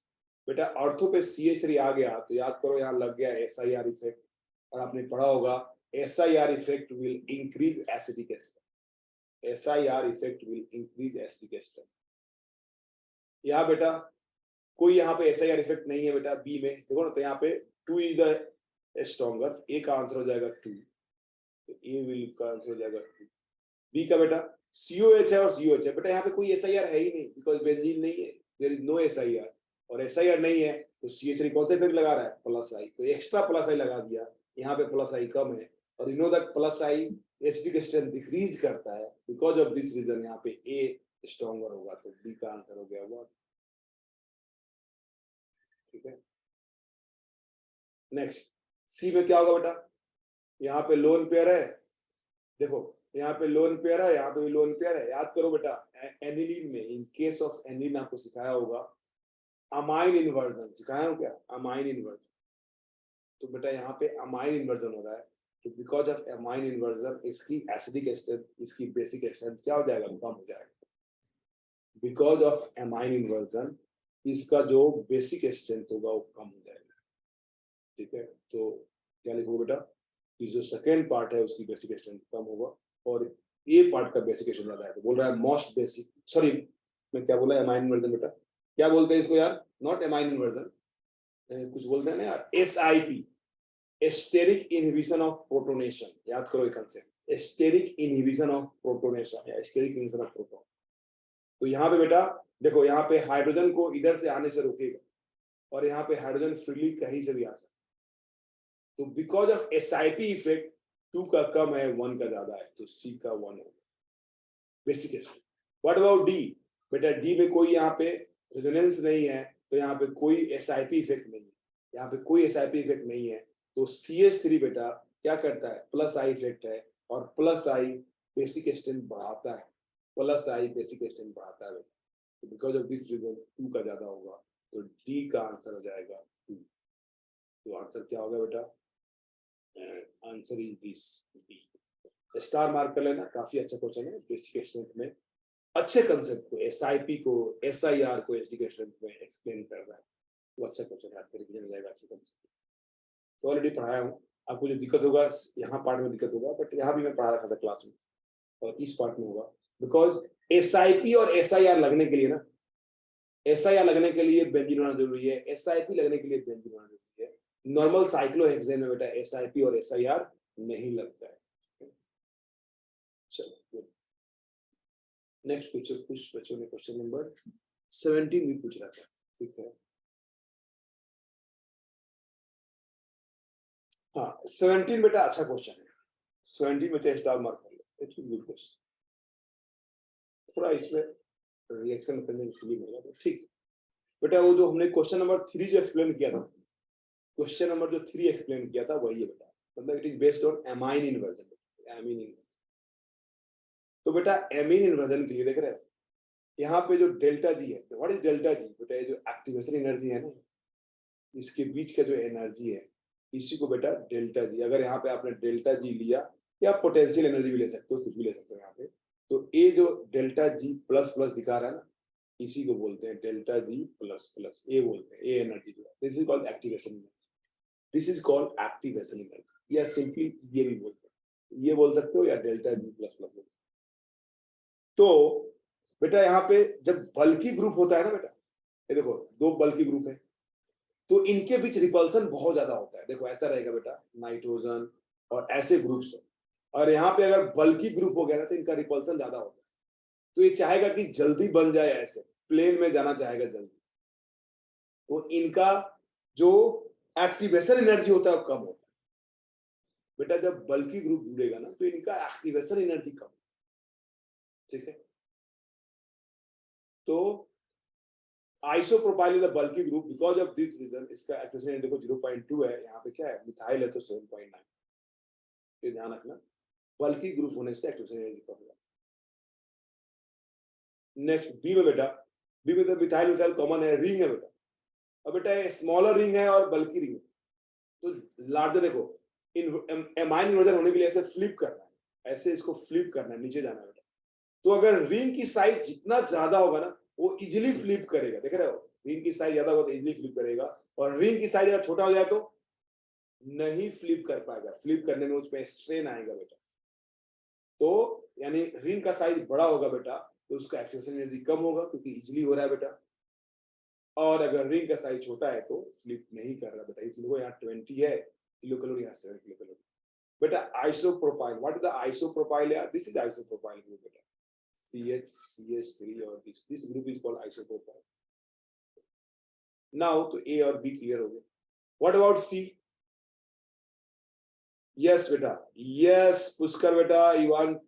बेटा, ऑर्थो पे CH3 आ गया तो याद करो यहाँ लग गया SIR इफेक्ट, और आपने पढ़ा होगा SIR effect will increase acidic strength. SIR effect will increase acidic strength. यहाँ बेटा कोई यहाँ पे SIR इफेक्ट नहीं है बेटा बी में, देखो ना, तो यहाँ पे 2 इज द स्ट्रॉन्गर, ए का आंसर हो जाएगा 2, तो ए विल का आंसर हो जाएगा 2। बी का बेटा COH है और COH है, बेटा यहाँ पे कोई SIR है ही नहीं, बिकॉज बेंजीन नहीं है, देयर इज नो SIR, और SIR नहीं है तो CH3 कौन सा इफेक्ट लगा रहा है, प्लस आई, तो एक्स्ट्रा प्लस आई लगा दिया, यहाँ पे प्लस आई कम है, और you know that plus I acidic strength decrease करता है, बिकॉज ऑफ दिस रीजन यहाँ पे ए स्ट्रॉन्गर होगा, तो बी का आंसर हो गया 1। ठीक है, नेक्स्ट सी में क्या होगा बेटा, यहाँ पे लोन पेयर है, देखो यहाँ पे लोन पेयर है, यहाँ पे भी लोन पेयर है, याद करो बेटा एनिलीन में, इन केस ऑफ एनिलीन आपको सिखाया होगा अमाइन इन्वर्जन, सिखाया हो क्या, अमाइन इन्वर्जन, तो बेटा यहाँ पे अमाइन इन्वर्जन हो रहा है, तो बिकॉज ऑफ अमाइन इन्वर्जन इसकी एसिडिक स्ट्रेंथ, इसकी बेसिक स्ट्रेंथ क्या हो जाएगा, कम हो जाएगा, बिकॉज ऑफ अमाइन इन्वर्जन इसका जो बेसिक स्ट्रेंथ होगा वो कम हो जाएगा। ठीक है, तो क्या लिखो बेटा कि जो सेकेंड पार्ट है उसकी बेसिक स्ट्रेंथ कम होगा और ए पार्ट का बेसिक स्ट्रेंथ ज्यादा है, तो बोल रहा है मोस्ट बेसिक, सॉरी मैं क्या बोला, अमाइन इन्वर्जन बेटा क्या बोलते हैं इसको यार, नॉट अमाइन इन्वर्जन, कुछ बोलते हैं ना यार, SIP, steric inhibition of protonation, याद करो ये concept, steric inhibition of protonation या स्टेरिक इनहिबिशन ऑफ प्रोटोन। तो यहाँ पे बेटा देखो, यहाँ पे हाइड्रोजन को इधर से आने से रोकेगा और यहाँ पे हाइड्रोजन फ्रीली कहीं से भी आ सकता, तो बिकॉज ऑफ SIP इफेक्ट 2 का कम है 1 का ज्यादा है, तो सी का 1 होगा बेसिक। व्हाट अबाउट डी, बेटा डी में कोई यहाँ पे रेजोनेंस नहीं है, तो यहाँ पे कोई SIP इफेक्ट नहीं है, यहाँ पे कोई SIP इफेक्ट नहीं है, तो CH3 बेटा क्या करता है, प्लस आई इफेक्ट है, और प्लस आई बेसिक स्ट्रेंथ बढ़ाता है, प्लस आई बेसिक स्ट्रेंथ बढ़ाता है, तो बिकॉज ऑफ दिस रीजन 2 का ज्यादा होगा, तो डी का आंसर हो जाएगा 2। तो आंसर क्या होगा बेटा, answer is this D. Star mark कर लेना, काफी अच्छा क्वेश्चन है, बेसिक स्ट्रेंथ में अच्छे कंसेप्ट को, SIP को, SIR को एसिडिक स्ट्रेंथ में एक्सप्लेन कर रहा है, वो अच्छा क्वेश्चन है, आपका रिवीजन हो जाएगा अच्छे कंसेप्ट। तो ऑलरेडी पढ़ाया हूँ, आपको जो दिक्कत होगा यहाँ पार्ट में दिक्कत होगा, बट यहाँ भी मैं पढ़ा रखा था क्लास में, और इस पार्ट में होगा, बिकॉज SIP और SIR लगने के लिए ना, SIR लगने के लिए बेंजीन होना जरूरी है, SIP लगने के लिए बेंजीन होना जरूरी है, नॉर्मल साइक्लोहेक्सेन में बेटा SIP और SIR नहीं लगता है। चलो नेक्स्ट कुछ बच्चों ने क्वेश्चन नंबर 17 भी पूछ रहा था। ठीक है, हाँ 17 बेटा अच्छा क्वेश्चन है, 17 में तो स्टार मार्क कर लो, इट्स गुड क्वेश्चन, थोड़ा इसमें रिएक्शन करने की फीलिंग होगा, तो ठीक बेटा। वो जो हमने क्वेश्चन नंबर 3 जो एक्सप्लेन किया था, क्वेश्चन नंबर जो 3 एक्सप्लेन किया था वही है बेटा, मतलब it is based on amine inversion, amine inversion. तो बेटा अमीन इन्वर्जन के लिए देख रहे हो यहाँ पे जो डेल्टा जी है, व्हाट इज डेल्टा जी बेटा, ये जो एक्टिवेशन एनर्जी है ना, इसके बीच का जो एनर्जी है इसी को बेटा डेल्टा जी, अगर यहाँ पे आपने डेल्टा जी लिया, या पोटेंशियल एनर्जी भी ले सकते हो, कुछ भी ले सकते हो यहाँ पे, तो ये जो डेल्टा जी प्लस प्लस दिखा रहा है ना, इसी को बोलते हैं डेल्टा जी प्लस प्लस, ये बोलते हैं ये एनर्जी जो है, this is called activation energy, this is called activation energy, या सिंपली ये भी बोलते हैं, ये बोल सकते हो या डेल्टा जी प्लस प्लस। तो बेटा यहाँ पे जब बल्की ग्रुप होता है ना बेटा, ये देखो 2 बल्की ग्रुप है, तो इनके बीच रिपल्सन बहुत ज्यादा होता है, देखो ऐसा रहेगा बेटा नाइट्रोजन और ऐसे ग्रुप्स है, और यहाँ पे अगर बल्की ग्रुप हो गया ना तो इनका रिपल्सन ज्यादा होता है, तो ये चाहेगा कि जल्दी बन जाए, ऐसे प्लेन में जाना चाहेगा जल्दी, तो इनका जो एक्टिवेशन एनर्जी होता है वो कम होता है बेटा, जब बल्की ग्रुप जुड़ेगा ना तो इनका एक्टिवेशन एनर्जी कम। ठीक है, तो isopropyl is a bulky group, because of this reason इसका एक्टिवेशन एनर्जी देखो 0.2 है, यहाँ पे क्या है मिथाइल है तो 7.9, ये ध्यान रखना, बल्की ग्रुप होने से एक्टिवेशन एनर्जी कम हो जाती है। नेक्स्ट बी में बेटा, बी में तो मिथाइल मिथाइल कॉमन है, रिंग है बेटा, अब बेटा स्मॉलर रिंग है और बल्की रिंग है, तो लार्जर देखो एमाइन इन्वर्जन होने के लिए ऐसे फ्लिप करना है, ऐसे इसको फ्लिप करना है, नीचे जाना है बेटा, तो अगर रिंग की साइज जितना ज्यादा होगा ना वो इजिली फ्लिप करेगा, देख रहे हो, रिंग की साइज ज्यादा होगा तो इजिली फ्लिप करेगा, और रिंग की साइज अगर छोटा हो जाए तो नहीं फ्लिप कर पाएगा, फ्लिप करने में उस पर स्ट्रेन आएगा बेटा। तो यानी रिंग का साइज बड़ा होगा बेटा तो उसका एक्टिवेशन एनर्जी कम होगा क्योंकि इजिली हो रहा है बेटा, और अगर रिंग का साइज छोटा है तो फ्लिप नहीं कर रहा बेटा। इसलिए वो यहाँ 20 है किलो कैलोरी, यहाँ 7 किलो कैलोरी बेटा। Isopropyl, what is the isopropyl यार? दिस इज आइसोप्रोपाइल ग्रुप बेटा, CH, CH3 और this group is called isopropyl. Now तो A और B क्लियर हो गए। What about C? यस बेटा, यस पुष्कर बेटा, you want,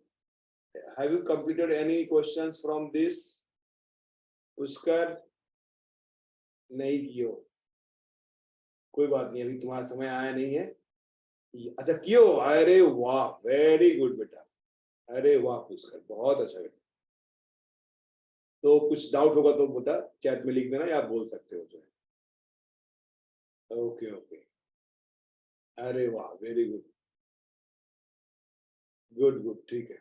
have you completed any questions from this? Pushkar नहीं कियो, कोई बात नहीं, अभी तुम्हारा समय आया नहीं है। अच्छा क्यों? अरे वाह, वेरी गुड बेटा, अरे वाह पुष्कर, बहुत अच्छा बेटा। तो कुछ डाउट होगा तो बेटा चैट में लिख देना या आप बोल सकते हो जो है। ओके ओके, अरे वाह, वेरी गुड, गुड गुड, ठीक है,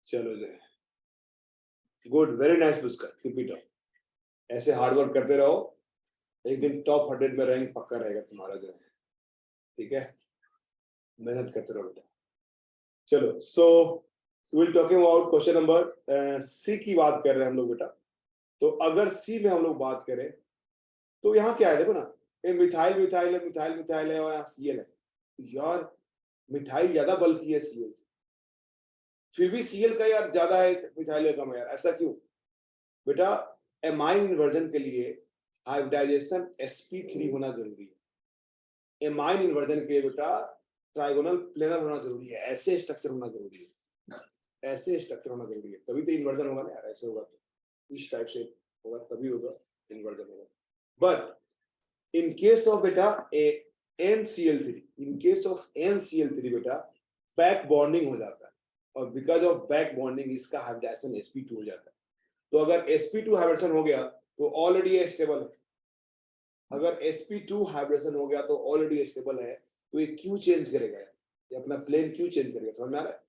चलो जो है, good, very nice Pushkar, keep it up, ऐसे हार्ड वर्क करते रहो, एक दिन टॉप 100 में रैंक पक्का रहेगा तुम्हारा जो है, ठीक है, मेहनत करते रहो बेटा। चलो, so will talking about question number C की बात कर रहे हैं हम लोग बेटा। तो अगर सी में हम लोग बात करें तो यहाँ क्या है देखो ना, ये मिथाइल मिथाइल है, मिथाइल मिथाइल है और यहाँ सीएल है। यार मिथाइल ज्यादा बल्कि है सीएल, फिर भी सीएल का यार ज्यादा है, मिथाइल का कम है यार, ऐसा क्यों बेटा? एमाइन इन्वर्जन के लिए हाइब्रिडाइजेशन sp3 होना जरूरी है। एमाइन इन्वर्जन के लिए बेटा ट्राइगोनल प्लेनर होना जरूरी है, ऐसे स्ट्रक्चर होना जरूरी है, ऐसे स्ट्रक्चर होना जरूरी है, तभी तो इन्वर्जन होगा ना यार। ऐसे होगा तो इस टाइप से होगा तभी होगा इन्वर्जन होगा। But in case of beta a NCl3, in case of NCl3 बेटा बैक बॉन्डिंग हो जाता है, और बिकॉज ऑफ बैक बॉन्डिंग इसका हाइब्रिडाइजेशन sp2 हो जाता है। तो अगर sp2 हाइब्रिडेशन हो गया तो ऑलरेडी ये स्टेबल है, अगर sp2 हाइब्रिडेशन हो गया तो ऑलरेडी स्टेबल है, तो ये क्यों चेंज करेगा? ये अपना प्लेन क्यों चेंज करेगा? समझ में आ रहा है?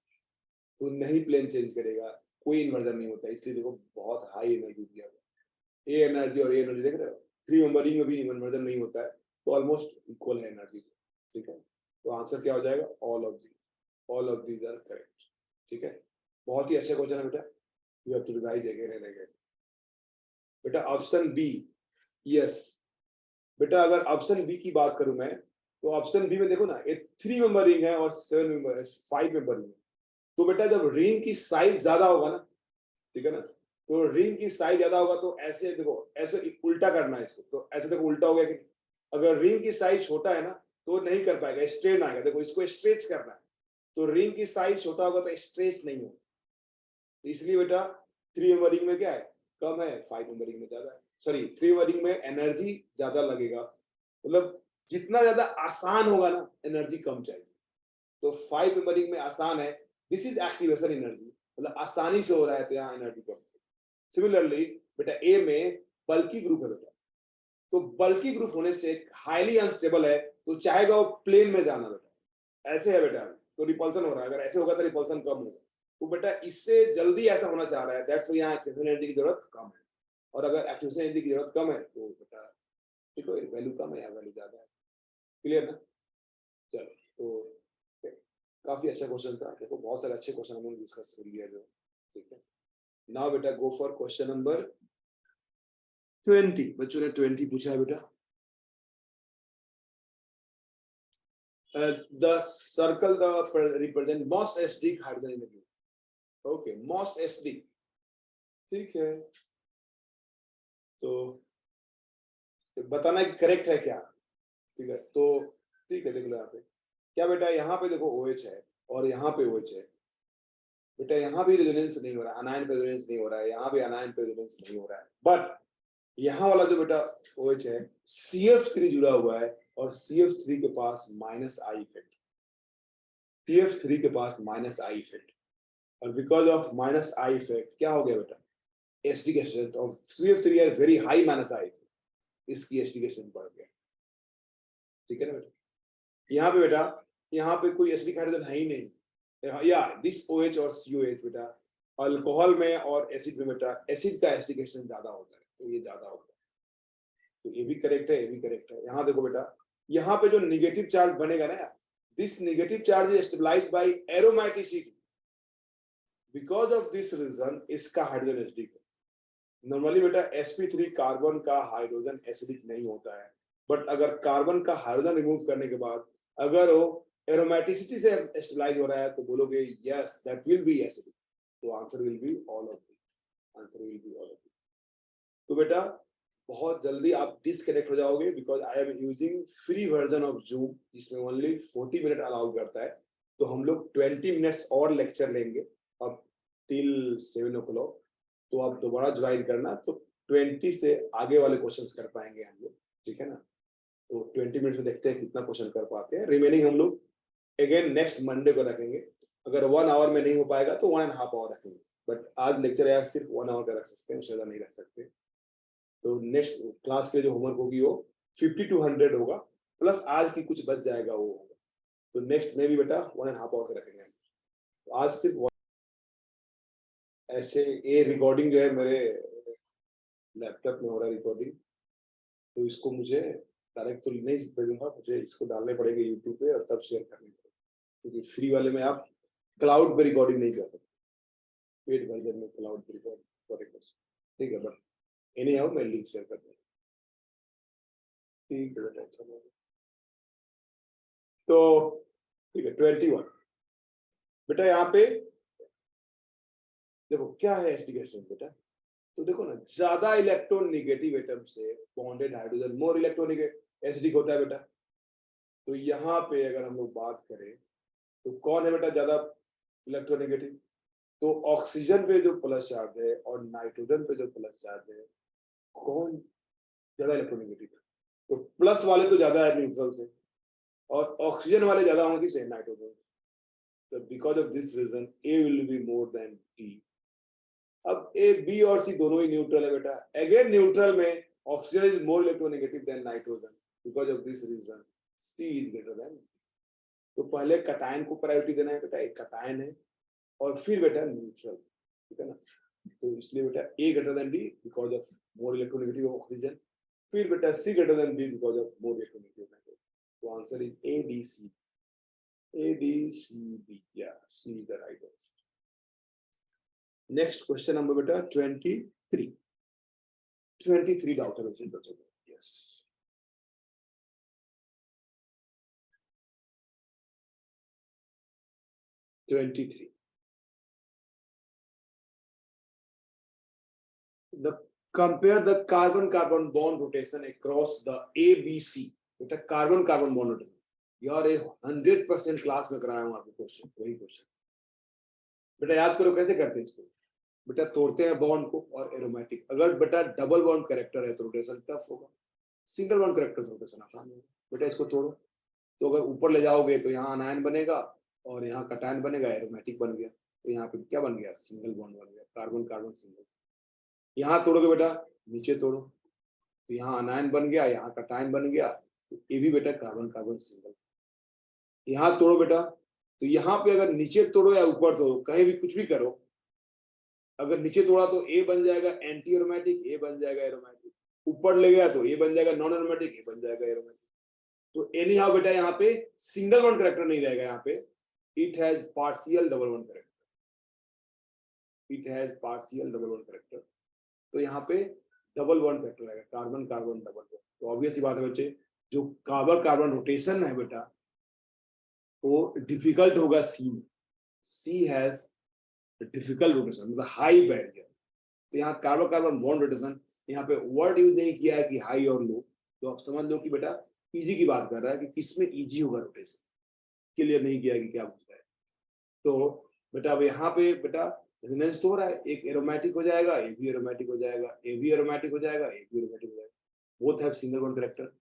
तो नहीं प्लेन चेंज करेगा, कोई इन्वर्जन नहीं होता, इसलिए देखो बहुत हाई एनर्जी दिया हुआ, ए एनर्जी और ए एनर्जी देख रहे हो, 3 मेंबर रिंग में भी इन्वर्जन नहीं होता है, तो ऑलमोस्ट इक्वल है एनर्जी, ठीक है। तो आंसर क्या हो जाएगा? All of these are correct, ठीक है। बहुत ही अच्छा क्वेश्चन है बेटा, you have to revise again and again बेटा। ऑप्शन बी, यस बेटा, अगर ऑप्शन बी की बात करूं मैं, तो ऑप्शन बी में देखो ना, ये 3 मेंबर रिंग है और 7 मेंबर 5 मेंबर रिंग है। तो बेटा जब रिंग की साइज ज्यादा होगा ना, ठीक है ना, तो रिंग की साइज ज्यादा होगा तो ऐसे देखो, ऐसे उल्टा करना है इसको, तो ऐसे देखो उल्टा हो गया कि अगर रिंग की साइज छोटा है ना तो नहीं कर पाएगा, स्ट्रेन आएगा। देखो इसको स्ट्रेच करना है, तो रिंग की साइज छोटा होगा तो स्ट्रेच नहीं होगा, इसलिए बेटा 3 मेंबर रिंग में क्या है? कम है, 5 मेंबर रिंग में ज्यादा है। सॉरी, 3 मेंबर रिंग में एनर्जी ज्यादा लगेगा, मतलब जितना ज्यादा आसान होगा ना एनर्जी कम चाहिए। तो 5 मेंबर रिंग में आसान है, दिस इज एक्टिवेशन एनर्जी, मतलब आसानी से हो रहा है तो यहाँ एनर्जी कम। सिमिलरली बेटा ए में बल्कि ग्रुप है बेटा, तो बल्कि ग्रुप होने से हाईली अनस्टेबल है, तो चाहेगा वो प्लेन में जाना बेटा, ऐसे है बेटा तो रिपल्सन हो रहा है, अगर ऐसे होगा तो रिपल्सन कम होगा। तो बेटा इससे जल्दी ऐसा होना चाह रहा है, दैट्स व्हाई यहाँ एक्टिवेशन एनर्जी की जरूरत कम है, और अगर एक्टिवेशन एनर्जी की जरूरत कम है तो बेटा देखो वैल्यू कम है या वैल्यू ज्यादा है, क्लियर ना? चलो, तो काफी अच्छा क्वेश्चन था, देखो बहुत सारे अच्छे क्वेश्चन हमने डिस्कस कर लिया जो, ठीक है। नाउ बेटा गो फॉर क्वेश्चन नंबर 20, बच्चों ने 20 पूछा है बेटा। The circle the represent most SD hydrogen in the group. Okay, most SD, ठीक है। तो बताना कि करेक्ट है क्या, ठीक है। तो ठीक है, देख लो यहाँ पे क्या बेटा, यहाँ पे देखो OH है और यहाँ पे OH है बेटा, यहाँ भी रेजोनेंस नहीं हो रहा है, अनायन पे रेजोनेंस नहीं हो रहा है, यहाँ भी अनायन पे रेजोनेंस नहीं हो रहा है, बट यहाँ वाला जो बेटा OH है CF3 जुड़ा हुआ है, और CF3 के पास -I इफेक्ट, CF3 के पास -I इफेक्ट, और बिकॉज ऑफ -I इफेक्ट क्या हो गया बेटा, एसडी का स्ट्रेंथ ऑफ CF3 है वेरी हाई -I, इसकी एसडी का स्ट्रेंथ बढ़ गया, ठीक है ना बेटा। यहाँ पे बेटा, यहाँ पे कोई एसिडिक हाइड्रोजन है ही नहीं, या दिस OH और COH बेटा अल्कोहल में और एसिड में बेटा एसिड का एसिडिक स्ट्रेंथ ज्यादा होता है, तो ये ज्यादा होता है, तो ये भी करेक्ट है, ये भी करेक्ट है। यहाँ देखो बेटा यहाँ पे जो नेगेटिव चार्ज बनेगा ना, this negative charge is stabilised by aromaticity, because of this reason इसका हाइड्रोजन एसिडिक है। नॉर्मली बेटा sp3 कार्बन का हाइड्रोजन एसिडिक नहीं होता है, बट अगर कार्बन का हाइड्रोजन रिमूव करने के बाद अगर वो एरोमेटिसिटी से स्टेबलाइज हो रहा है तो बोलोगे yes that will be acidic. तो answer will be all of this, answer will be all of this. तो बेटा बहुत जल्दी आप डिस्कनेक्ट हो जाओगे, because I am using free version of Zoom जिसमें ओनली 40 मिनट अलाउ करता है। तो हम लोग 20 मिनट्स और लेक्चर लेंगे अब टिल 7 o'clock। तो आप दोबारा ज्वाइन करना, तो 20 से आगे वाले क्वेश्चंस कर पाएंगे हम लोग, ठीक है ना। तो 20 मिनट में देखते हैं कितना क्वेश्चन कर पाते हैं। रिमेनिंग हम लोग अगेन नेक्स्ट मंडे को रखेंगे। अगर 1 आवर में नहीं हो पाएगा तो 1.5 आवर रखेंगे, बट आज लेक्चर यार सिर्फ 1 आवर का रख सकते हैं, उससे ज्यादा नहीं रख सकते। तो नेक्स्ट क्लास के जो होमवर्क होगी वो 50 to 100 होगा, प्लस आज की कुछ बच जाएगा वो होगा। तो नेक्स्ट में भी बेटा 1.5 आवर का रखेंगे। तो आज सिर्फ ऐसे ये रिकॉर्डिंग जो है मेरे लैपटॉप में हो रहा है रिकॉर्डिंग, तो इसको मुझे डायरेक्ट तो नहीं भेजूंगा, मुझे इसको डालने पड़ेगा यूट्यूब पे और तब शेयर करने पड़ेगा, क्योंकि फ्री वाले में आप क्लाउड पे रिकॉर्डिंग नहीं कर सकते, पेड वर्जन में क्लाउड पे रिकॉर्डिंग कर सकते, ठीक है। बट एनी हाउ मैं लिंक शेयर कर दूंगा, ठीक है बेटा। तो ठीक है 21 बेटा, यहाँ पे देखो क्या है एस्टिकेशन बेटा। तो देखो ना, ज्यादा इलेक्ट्रॉन नेगेटिव एटम से बॉन्डेड हाइड्रोजन मोर इलेक्ट्रोनिक एसिडिक होता है बेटा। तो यहाँ पे अगर हम लोग बात करें तो कौन है बेटा ज्यादा इलेक्ट्रोनेगेटिव, तो ऑक्सीजन पे जो प्लस चार्ज है और नाइट्रोजन पे जो प्लस चार्ज है, कौन ज्यादा इलेक्ट्रोनेगेटिव है। तो प्लस वाले तो ज्यादा है न्यूट्रल से, और ऑक्सीजन वाले ज्यादा होंगे किसे, नाइट्रोजन। तो because of this reason A will be more than D. अब ए बी और सी दोनों ही न्यूट्रल है बेटा। अगेन न्यूट्रल में oxygen is more electronegative than nitrogen, because of this reason C is greater than. तो पहले कटायन को प्रायोरिटी देना है बेटा, एक कटायन है और फिर बेटा न्यूट्रल, ठीक है ना। तो इसलिए बेटा A greater than D because of more electronegative oxygen, फिर बेटा C greater than B because of more electronegative nitrogen. तो answer is A D C, A D C B, या C is the right answer. Next question number बेटा 23 doubt है बच्चे बच्चों को, yes 23। compare the carbon-carbon bond rotation across the ABC। बेटा carbon carbon bond rotation, यार ये 100% class में कराया हूं आपको क्वेश्चन, वही क्वेश्चन बेटा याद करो कैसे करते हैं इसको। बेटा तोड़ते हैं बॉन्ड को और एरोमेटिक, अगर बेटा डबल बॉन्ड कैरेक्टर है तो रोटेशन टफ होगा, सिंगल बॉन्ड कैरेक्टर तो रोटेशन आसान होगा। बेटा इसको तोड़ो, तो अगर ऊपर ले जाओगे तो यहाँ अनायन बनेगा और यहाँ कटायन बनेगा, एरोमेटिक बन गया। तो यहाँ पे क्या बन गया, सिंगल बॉन्ड बन गया, कार्बन कार्बन सिंगल। यहाँ तोड़ोगे बेटा, नीचे तोड़ो, तो यहाँ अनायन बन गया, यहाँ कटायन बन गया, तो ये भी बेटा कार्बन कार्बन सिंगल। यहाँ तोड़ो बेटा, तो यहाँ पे अगर नीचे तोड़ो या ऊपर तोड़ो, कहीं भी कुछ भी करो, अगर नीचे तोड़ा तो ए बन जाएगा एंटी एरोमेटिक, ए बन जाएगा एरोमेटिक, ऊपर ले गया तो ए बन जाएगा नॉन एरोमेटिक, ए बन जाएगा एरोमेटिक। तो एनी हाउ बेटा यहाँ पे सिंगल बॉन्ड कैरेक्टर नहीं रहेगा, यहाँ पे it has partial double bond character, it has partial double bond character. तो यहाँ पे डबल बॉन्ड कैरेक्टर रहेगा, कार्बन कार्बन डबल बॉन्ड। तो ऑब्वियस सी बात है बच्चे, जो कार्बन कार्बन रोटेशन है बेटा वो डिफिकल्ट होगा सी में, सी हैज डिफिकल्ट रोटेशन, मतलब हाई बैरियर। तो यहाँ कार्बन कार्बन बॉन्ड रोटेशन, यहाँ पे वर्ड यूज नहीं किया है कि हाई और लो, तो आप समझ लो कि बेटा इजी की बात कर रहा है कि किसमें इजी होगा रोटेशन, क्लियर नहीं किया है कि क्या पूछता है। तो बेटा अब यहाँ पे बेटा रेजोनेंस तो हो रहा है, एक एरोमेटिक हो जाएगा, ए भी एरोमेटिक हो जाएगा, ए भी एरोमेटिक हो जाएगा, ए भी एरोमेटिक हो जाएगा, both have single bond character.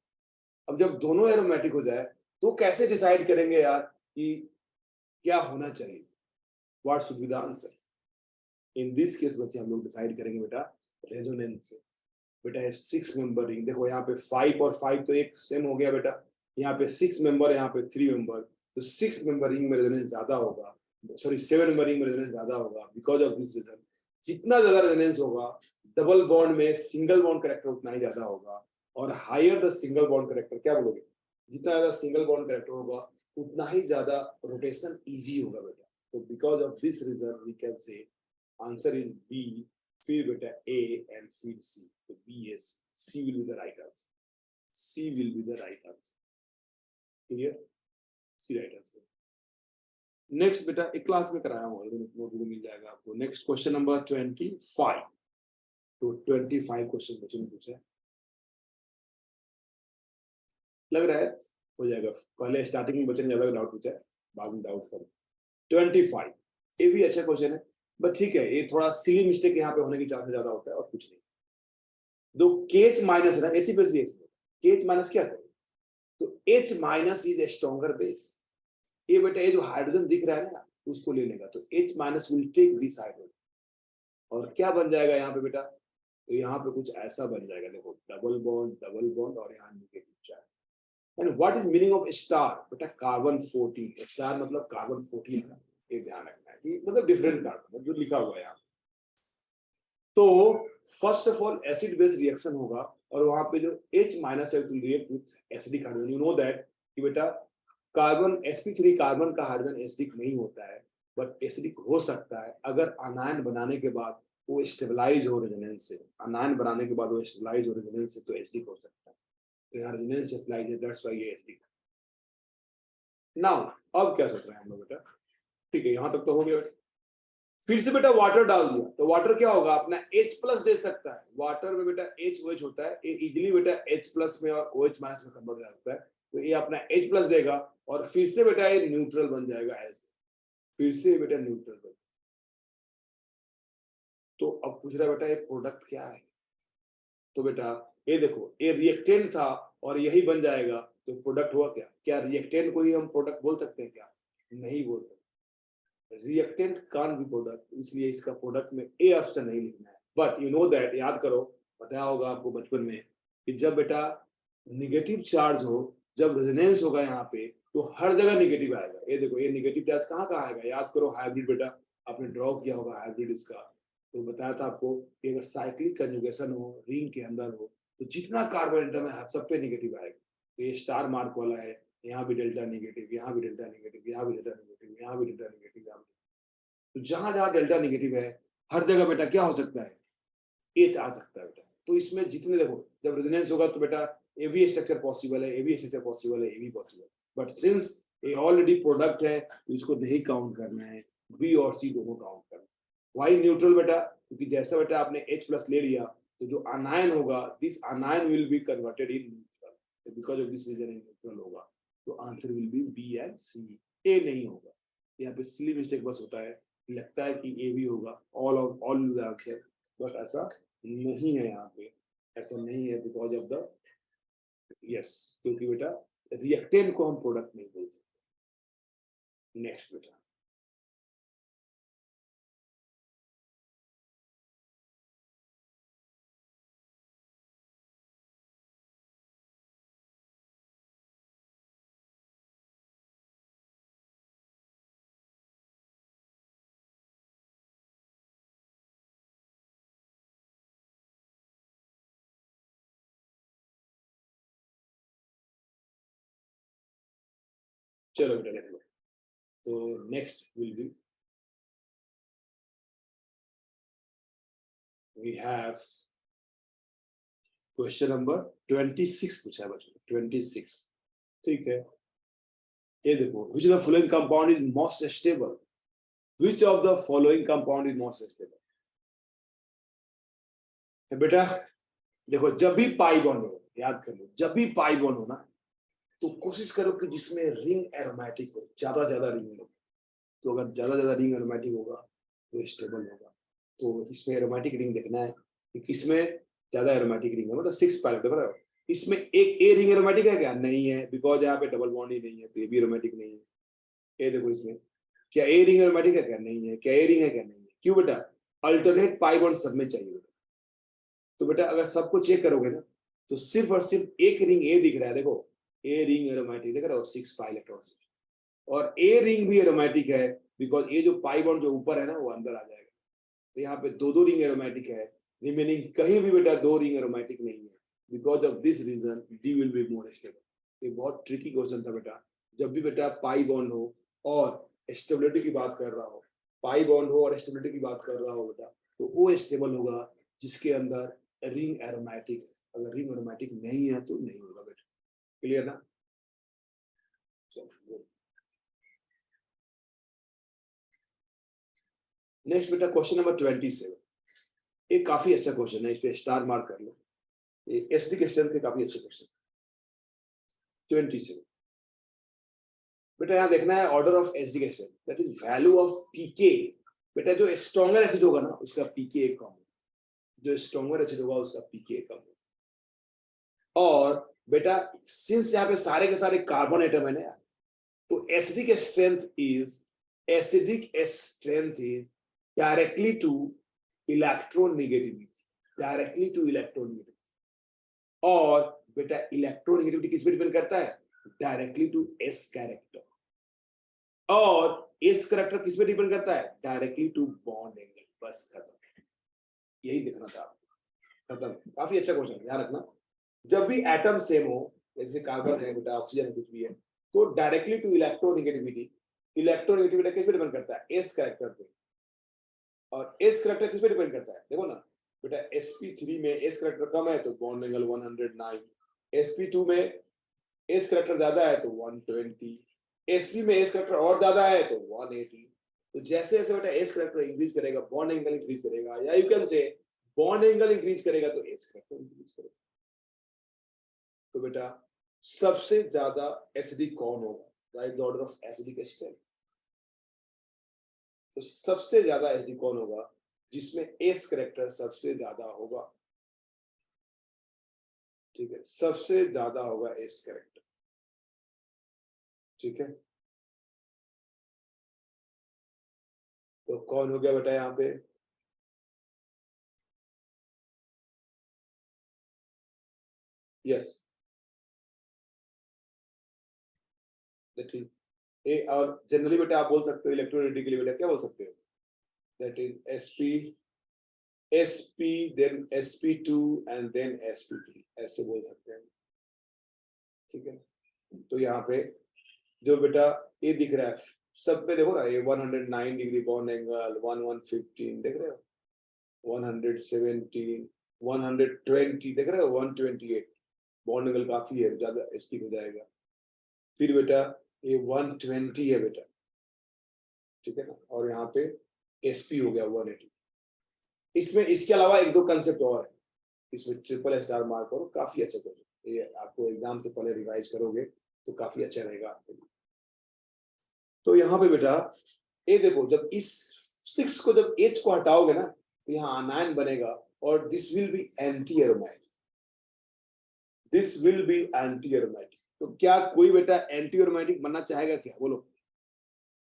अब जब दोनों एरोमेटिक हो जाए तो कैसे डिसाइड करेंगे यार कि क्या होना चाहिए, what should be the answer. In this case बच्चे हम लोग डिसाइड करेंगे बेटा रेजोनेंस से। बेटा ये 6 मेंबर रिंग, देखो यहाँ पे 5 और 5 तो एक सेम हो गया बेटा, यहाँ पे 6 मेंबर, यहाँ पे 3 मेंबर, तो 6 मेंबर रिंग में रेजोनेंस ज्यादा होगा, सॉरी 7 मेंबर रिंग में रेजोनेंस ज्यादा होगा। बिकॉज ऑफ दिस रीजन जितना ज्यादा रेजोनेंस होगा डबल बॉन्ड में सिंगल बॉन्ड कैरेक्टर उतना ही ज्यादा होगा, और higher the single bond character क्या बोलोगे, जितना ज्यादा सिंगल बॉन्ड कैरेक्टर होगा उतना ही ज्यादा रोटेशन इजी होगा बेटा। तो because of this reason we can say answer is B, फिर बेटा ए एंड फिर सी। तो B is, C will be the right answer, C will be the right answer. Clear, C right answer. Next बेटा एक class में कराया हुआ notebook मिल जाएगा आपको। Next question number 25। तो 25 क्वेश्चन बच्चों ने पूछा है, लग रहा है हो जाएगा। पहले स्टार्टिंग में बच्चे ने ज्यादा डाउट पूछा है, बाद में डाउट कर। 25 ये भी अच्छा क्वेश्चन है, बट ठीक है, ये थोड़ा सिली मिस्टेक यहाँ पे होने की चांस ज्यादा होता है और कुछ नहीं। दो केच माइनस है ना, एसी प्लस केच माइनस क्या करें, तो H minus is a stronger base. ये बेटा ये जो हाइड्रोजन दिख रहा है ना उसको ले लेगा, तो H minus will take this hydrogen और क्या बन जाएगा यहाँ पे बेटा, तो यहाँ पे कुछ ऐसा बन जाएगा, देखो डबल बॉन्ड और यहाँ negative charge. And what is meaning of star बेटा, कार्बन 14। स्टार मतलब कार्बन 14 का, ये ध्यान रखना है कि मतलब डिफरेंट कार्बन जो लिखा हुआ है यहाँ। तो first of all acid base reaction होगा और वहां पे जो H माइनस है will react with acidic hydrogen. You know that कि बेटा कार्बन sp3 कार्बन का हाइड्रोजन एसिडिक नहीं होता है, बट एसिडिक हो सकता है अगर अनायन बनाने के बाद वो स्टेबलाइज हो रेजोनेंस से। अनायन बनाने के बाद वो स्टेबलाइज हो रेजोनेंस से, तो एसिडिक हो सकता है। तो यहाँ रेजोनेंस स्टेबलाइज है, दैट्स व्हाई ये एसिडिक। नाउ अब क्या सोच रहे हैं हम लोग बेटा, ठीक है यहाँ तक तो हो गया। फिर से बेटा वाटर डाल दिया, तो वाटर क्या होगा अपना H प्लस दे सकता है। वाटर में बेटा HOH होता है, ये इजिली बेटा H प्लस में और OH माइनस में कन्वर्ट हो जाता है, तो ये अपना H प्लस देगा और फिर से बेटा ये न्यूट्रल बन जाएगा ऐसे, फिर से बेटा न्यूट्रल बन। तो अब पूछ रहा है बेटा ये प्रोडक्ट क्या है, तो बेटा ये देखो ये रिएक्टेंट था और यही बन जाएगा, तो प्रोडक्ट हुआ क्या? क्या रिएक्टेंट को ही हम प्रोडक्ट बोल सकते हैं क्या? नहीं बोल सकते। रिएक्टेंट कांट बी प्रोडक्ट, इसलिए इसका प्रोडक्ट में ए ऑप्शन नहीं लिखना है। बट यू नो दैट, याद करो, बताया होगा आपको बचपन में कि जब बेटा निगेटिव चार्ज हो, जब रेजोनेंस होगा यहाँ पे, तो हर जगह निगेटिव आएगा। ये देखो ये निगेटिव चार्ज कहाँ कहाँ आएगा, याद करो हाइब्रिड बेटा, आपने ड्रॉ किया होगा हाइब्रिड इसका, तो बताया था आपको कि अगर साइक्लिक कंजुगेशन हो, रिंग के अंदर हो, तो जितना कार्बन एटम है सब पे निगेटिव आएगा। तो ये स्टार मार्क वाला है, यहाँ भी डेल्टा नेगेटिव, यहाँ भी डेल्टा नेगेटिव, यहाँ भी डेल्टा नेगेटिव, यहाँ भी डेल्टा नेगेटिव, यहाँ भी। तो जहां जहां डेल्टा नेगेटिव है हर जगह बेटा क्या हो सकता है, एच आ सकता है बेटा। तो इसमें जितने देखो जब रेजोनेंस होगा तो बेटा ए भी स्ट्रक्चर पॉसिबल है, ए भी स्ट्रक्चर पॉसिबल है, ए भी पॉसिबल, बट सिंस ये ऑलरेडी प्रोडक्ट है तो इसको नहीं काउंट करना है, बी और सी दोनों काउंट करना है। वाई न्यूट्रल बेटा, क्योंकि जैसा बेटा आपने H प्लस ले लिया तो जो अनायन होगा, this anion will be converted in neutral, तो because of this reason neutral होगा, तो answer will be B and C, A नहीं होगा। यहाँ पे सिली मिस्टेक बस होता है, लगता है कि ए भी होगा, ऑल आंसर, बट ऐसा नहीं है यहाँ पे, ऐसा नहीं है बिकॉज ऑफ द यस, क्योंकि बेटा रिएक्टेंट को हम प्रोडक्ट नहीं बोल सकते। नेक्स्ट बेटा चलो बेटा देख लो। तो next will be we have question number 26 पूछा है बच्चों, 26, ठीक है। ये देखो, which of the following compound is most stable? Which of the following compound is most stable? बेटा देखो जब भी पाई बॉन्ड हो, याद कर लो, जब भी पाई बॉन्ड हो ना, तो कोशिश करो कि जिसमें रिंग एरोमेटिक हो, ज्यादा रिंग हो। तो अगर ज्यादा रिंग एरोमेटिक होगा तो स्टेबल होगा। तो इसमें एरोमेटिक रिंग देखना है कि किसमें ज्यादा एरोमेटिक रिंग है, मतलब 6 पायलट है बराबर। इसमें एक ए रिंग एरोमेटिक है क्या? नहीं है, बिकॉज यहाँ पे डबल बॉन्ड ही नहीं है, तो ये भी एरोमेटिक नहीं है। ये देखो इसमें क्या ए रिंग एरोमेटिक है क्या? नहीं है। क्या ए रिंग है क्या? नहीं है। क्यों बेटा? अल्टरनेट पाई बॉन्ड सब में चाहिए बेटा। तो बेटा अगर सबको चेक करोगे ना, तो सिर्फ और सिर्फ एक रिंग ए दिख रहा है, देखो ए रिंग एरोमेटिक दिख रहा है, 6 पाई इलेक्ट्रॉन, और ए रिंग भी एरोमेटिक है, बिकॉज ये जो पाई बॉन्ड जो ऊपर है ना वो अंदर आ जाएगा। तो यहाँ पे दो रिंग एरोमेटिक है, रिमेनिंग कहीं भी बेटा 2 रिंग एरोमेटिक नहीं है, because of this reason D will be more stable. ये बहुत ट्रिकी क्वेश्चन था बेटा। जब भी बेटा पाई बॉन्ड हो और स्टेबिलिटी की बात कर रहा हो, पाई बॉन्ड हो और स्टेबिलिटी की बात कर रहा हो बेटा, तो वो स्टेबल होगा जिसके अंदर रिंग एरोमेटिक है। अगर रिंग एरोमेटिक नहीं है तो नहीं होगा बेटा। क्लियर ना? नेक्स्ट बेटा क्वेश्चन नंबर 27। एक काफी अच्छा क्वेश्चन है, इस पे स्टार मार्क कर लो। ये एसडी के स्ट्रेंथ के काफी अच्छे क्वेश्चन। 27 बेटा यहाँ देखना है ऑर्डर ऑफ एसडी के strength, that is value of pK. बेटा जो स्ट्रॉन्गर एसिड होगा ना उसका पीके कम होगा, जो स्ट्रॉन्गर एसिड होगा उसका पीके कम होगा। और बेटा सिंस यहाँ पे सारे के सारे कार्बन एटम है ना, तो acidic strength is directly to electronegativity, directly to electronegativity. और बेटा इलेक्ट्रोनेगेटिविटी किस पे डिपेंड करता है? Directly to S character. और एस कैरेक्टर किस पे डिपेंड करता है? Directly to bond angle. बस खत्म, यही देखना था आपको। खत्म। काफी अच्छा क्वेश्चन, ध्यान रखना। जब भी एटम सेम हो, जैसे कार्बन है बेटा, ऑक्सीजन कुछ भी है, तो डायरेक्टली टू इलेक्ट्रोनेगेटिविटी, इलेक्ट्रोनेगेटिविटी किस पे डिपेंड करता है? एस कैरेक्टर पे। और एस कैरेक्टर किस पे डिपेंड करता है? देखो ना बेटा, sp3 में एस कैरेक्टर कम है तो बॉन्ड एंगल 109, sp2 में एस कैरेक्टर ज्यादा है तो 120, sp में एस कैरेक्टर और ज्यादा है तो 180। तो जैसे जैसे बेटा एस कैरेक्टर इंक्रीज करेगा बॉन्ड एंगल इंक्रीज करेगा, या you can say bond angle increase करेगा तो एस कैरेक्टर इंक्रीज करेगा। तो बेटा सबसे ज्यादा एसिडिक कौन होगा? Right the order of acidic strength. तो सबसे ज्यादा एसिडिक कौन होगा? जिसमें एस कैरेक्टर सबसे ज्यादा होगा। ठीक है, सबसे ज्यादा होगा एस कैरेक्टर। ठीक है, तो कौन हो गया बेटा यहाँ पे? यस, ए। और जनरली बेटा आप बोल सकते हो इलेक्ट्रोनेगेटिविटी के लिए बेटा क्या बोल सकते हो? That is sp then sp2 and then sp3, ऐसे बोल सकते हैं। ठीक है, तो यहाँ पे जो बेटा ये दिख रहा है सब पे देखो ना, ये 109 डिग्री बॉन्ड एंगल, 1115 देख रहे हो, 117, 120 देख रहे हो, 128 बॉन्ड एंगल काफी है, ज्यादा स्टिक हो जाएगा। फिर बेटा ये 120 है बेटा, ठीक है ना, और यहाँ पे sp हो गया 180। इसमें इसके अलावा एक दो कंसेप्ट और है, इसमें ट्रिपल स्टार मार्क करो, काफी अच्छा करो, ये आपको एग्जाम से पहले रिवाइज करोगे तो काफी अच्छा रहेगा आपके लिए। तो यहाँ पे बेटा ये देखो, जब इस 6 को जब H को हटाओगे ना तो यहाँ आनायन बनेगा और this will be anti aromatic, this will be anti aromatic. तो क्या कोई बेटा एंटी एरोमेटिक बनना चाहेगा क्या? बोलो,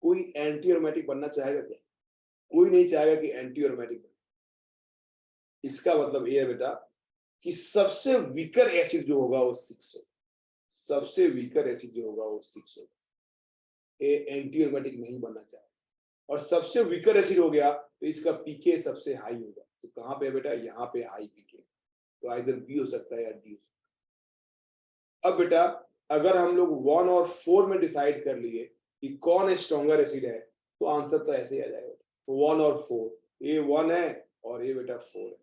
कोई एंटी एरोमेटिक बनना चाहेगा क्या? कोई नहीं चाहेगा कि एंटी एरोमेटिक बने। इसका मतलब ये है बेटा कि सबसे वीकर एसिड जो होगा वो 6 होगा, सबसे वीकर एसिड जो होगा वो 6 होगा, ये एंटी एरोमेटिक नहीं बनना चाहिए। और सबसे वीकर एसिड हो गया तो इसका पीके सबसे हाई होगा। तो कहां पे बेटा? यहाँ पे हाई पीके, तो आइदर बी हो सकता है या डी हो सकता है। अब बेटा अगर हम लोग 1 और 4 में डिसाइड कर लिए कि कौन स्ट्रॉन्गर एसिड है, तो आंसर तो ऐसे ही आ जाएगा, 1 और 4, ये 1 है और ये बेटा 4 है।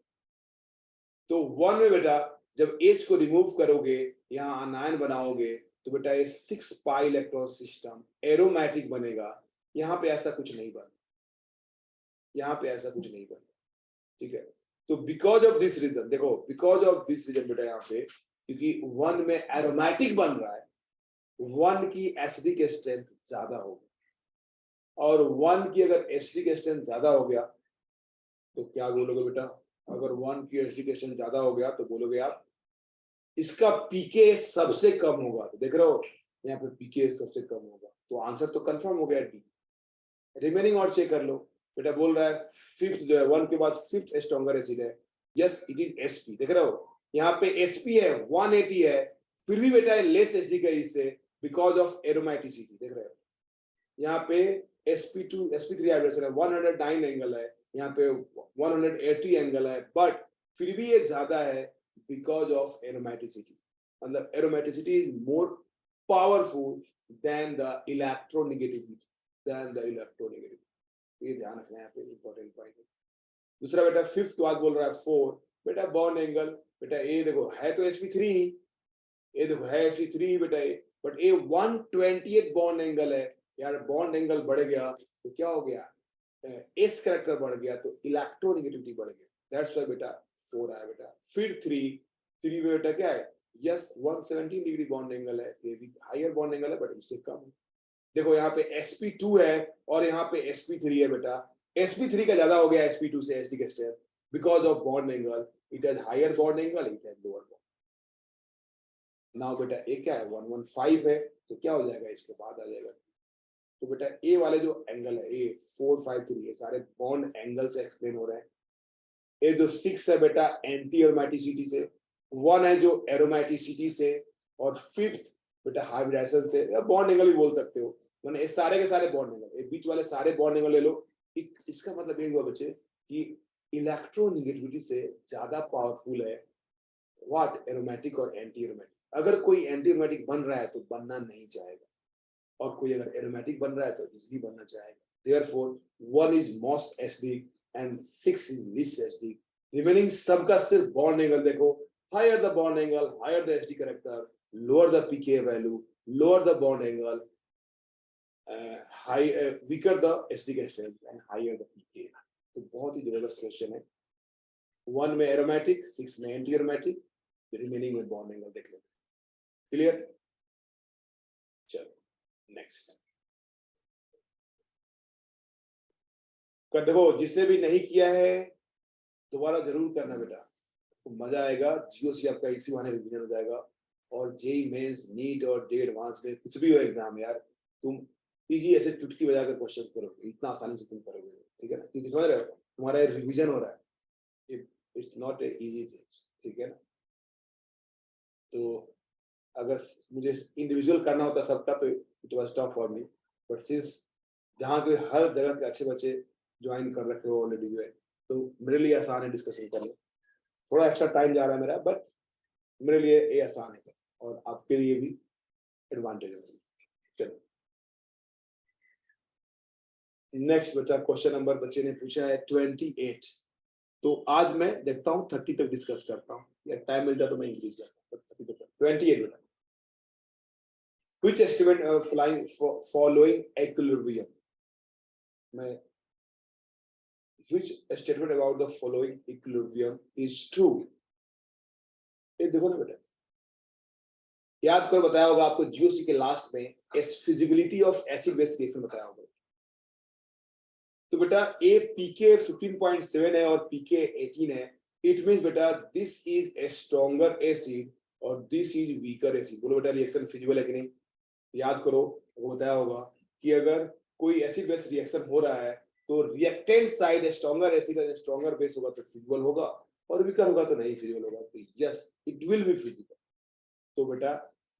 तो 1 में बेटा जब H को रिमूव करोगे, यहाँ आनायन बनाओगे, तो बेटा ये 6 पाई इलेक्ट्रॉन सिस्टम एरोमेटिक बनेगा। यहाँ पे ऐसा कुछ नहीं बना, यहाँ पे ऐसा कुछ नहीं बना। ठीक है, तो बिकॉज ऑफ दिस रीजन, देखो बिकॉज ऑफ दिस रीजन बेटा यहाँ पे, क्योंकि 1 में एरोमेटिक बन रहा है, 1 की एसिडिक स्ट्रेंथ ज्यादा होगी। और 1 की अगर एसिडिक स्ट्रेंथ ज्यादा हो गया तो क्या बोलोगे बेटा? अगर 1 की एसिडिक स्ट्रेंथ ज्यादा हो गया तो बोलोगे आप इसका पीके सबसे कम होगा। तो देख रहे हो यहाँ पे पीके सबसे कम होगा, तो आंसर तो कंफर्म हो गया डी। रिमेनिंग और चेक कर लो बेटा। बोल रहा है फिफ्थ जो है 1 के बाद फिफ्थ स्ट्रॉन्गर एसिड है, यस इट इज sp। देख रहे हो यहाँ पे sp है 180 है, फिर भी बेटा लेस एसिडिक है इससे बिकॉज ऑफ एरोमेटिसिटी। देख रहे हो यहाँ पे sp2 sp3 हाइड्रोजन है, 109 एंगल है, यहाँ पे 180 एंगल है, बट फिर भी ये ज्यादा है बिकॉज ऑफ एरोमेटिसिटी। मतलब aromaticity is more powerful than the electronegativity, ये ध्यान रखना है, यहाँ पे इंपॉर्टेंट पॉइंट है। दूसरा बेटा फिफ्थ बात बोल रहा है 4, बेटा बॉन्ड एंगल, बेटा ए देखो है तो sp3 ही, ये देखो है sp3 बेटा ए, बट ए 128 बॉन्ड एंगल है यार, बॉन्ड एंगल बढ़ गया तो क्या हो गया, एस कैरेक्टर बढ़ गया तो इलेक्ट्रोनेगेटिविटी बढ़ गया, दैट्स व्हाई बेटा 4 आया बेटा। फिर 3 में बेटा क्या है, यस 117 डिग्री बॉन्ड एंगल है, ये भी हायर बॉन्ड एंगल है बट इससे कम है। देखो यहाँ पे sp2 है और यहाँ पे sp3 है बेटा, sp3 का ज्यादा हो गया sp2 से एसडी के step because of bond angle, it has higher bond angle, it has lower bond. Now बेटा ए क्या है 115 है तो क्या हो जाएगा, इसके बाद आ जाएगा, तो बेटा ए वाले जो एंगल है ए 453 है सारे बॉन्ड एंगल से एक्सप्लेन हो रहे हैं। ए जो 6 है बेटा एंटी एरोमेटिसिटी से, 1 है जो एरोमेटिसिटी से, और 5th बेटा हाइब्रिडाइजेशन से, या बॉन्ड एंगल भी बोल सकते हो, मैंने ये सारे के सारे बॉन्ड एंगल, ये बीच वाले सारे बॉन्ड एंगल ले लो। इसका मतलब ये हुआ बच्चे कि इलेक्ट्रोनेगेटिविटी से ज्यादा पावरफुल है व्हाट, एरोमेटिक और एंटी एरोमेटिक। अगर कोई एंटी एरोमेटिक बन रहा है तो बनना नहीं चाहेगा, और कोई अगर एरोमेटिक बन रहा है तो इजीली बनना चाहेगा। Therefore, 1 is most acidic and 6 is least acidic. Remaining सबका सिर्फ बॉन्ड एंगल देखो, higher the bond angle, higher the acidic character, lower the pK value, lower the bond angle, weaker the acidic strength and higher the pK. तो बहुत ही जबरदस्त question है। 1 में aromatic, 6 में anti aromatic, remaining में bond angle देख लेते हैं। क्लियर? चलो नेक्स्ट कर देखो, जिसने भी नहीं किया है दोबारा जरूर करना बेटा, तो मजा आएगा। जीओसी आपका इसी बहाने रिवीजन हो जाएगा, और जेई मेंस, नीट और जे एडवांस में कुछ भी हो एग्जाम यार, तुम इजी ऐसे चुटकी बजा कर क्वेश्चन करोगे, इतना आसानी से तुम करोगे, ठीक है ना, क्योंकि समझ रहे हो तुम्हारा रिवीजन हो रहा है, it's not a easy thing, ठीक है ना। तो अगर मुझे इंडिविजुअल करना होता सबका तो it was tough for me, but since जहाँ के हर जगह के अच्छे बच्चे ज्वाइन कर रखे हो ऑलरेडी जो है, तो मेरे लिए आसान है डिस्कशन करना। थोड़ा एक्स्ट्रा टाइम जा रहा है मेरा, बट मेरे लिए ये आसान है और आपके लिए भी एडवांटेज है। चलो नेक्स्ट बच्चा, क्वेश्चन नंबर बच्चे ने पूछा है 28। तो आज मैं देखता हूँ 30 तक डिस्कस करता हूँ, या टाइम मिलता तो मैं इंक्रीज करता हूँ 30 तक। 28 बेटा, which estimate following equilibrium, मैं which statement about the following equilibrium is true, ये देखो ना बेटा, याद कर बताया होगा आपको जीओसी के लास्ट में feasibility of acid base reaction बताया होगा। तो बेटा ए पीके 15.7 है और पीके 18 है, इट मींस बेटा this is a stronger acid और दिस इज वीकर एसिड। बोलो बेटा रिएक्शन फिजिबल है कि नहीं, याद करो वो बताया होगा कि अगर कोई एसिड बेस रिएक्शन हो रहा है तो रिएक्टेंट साइड स्ट्रॉन्गर एसिड और स्ट्रॉन्गर बेस होगा तो फिजिबल होगा, और वीकर होगा तो नहीं फिजिबल होगा, तो yes it will be feasible. तो बेटा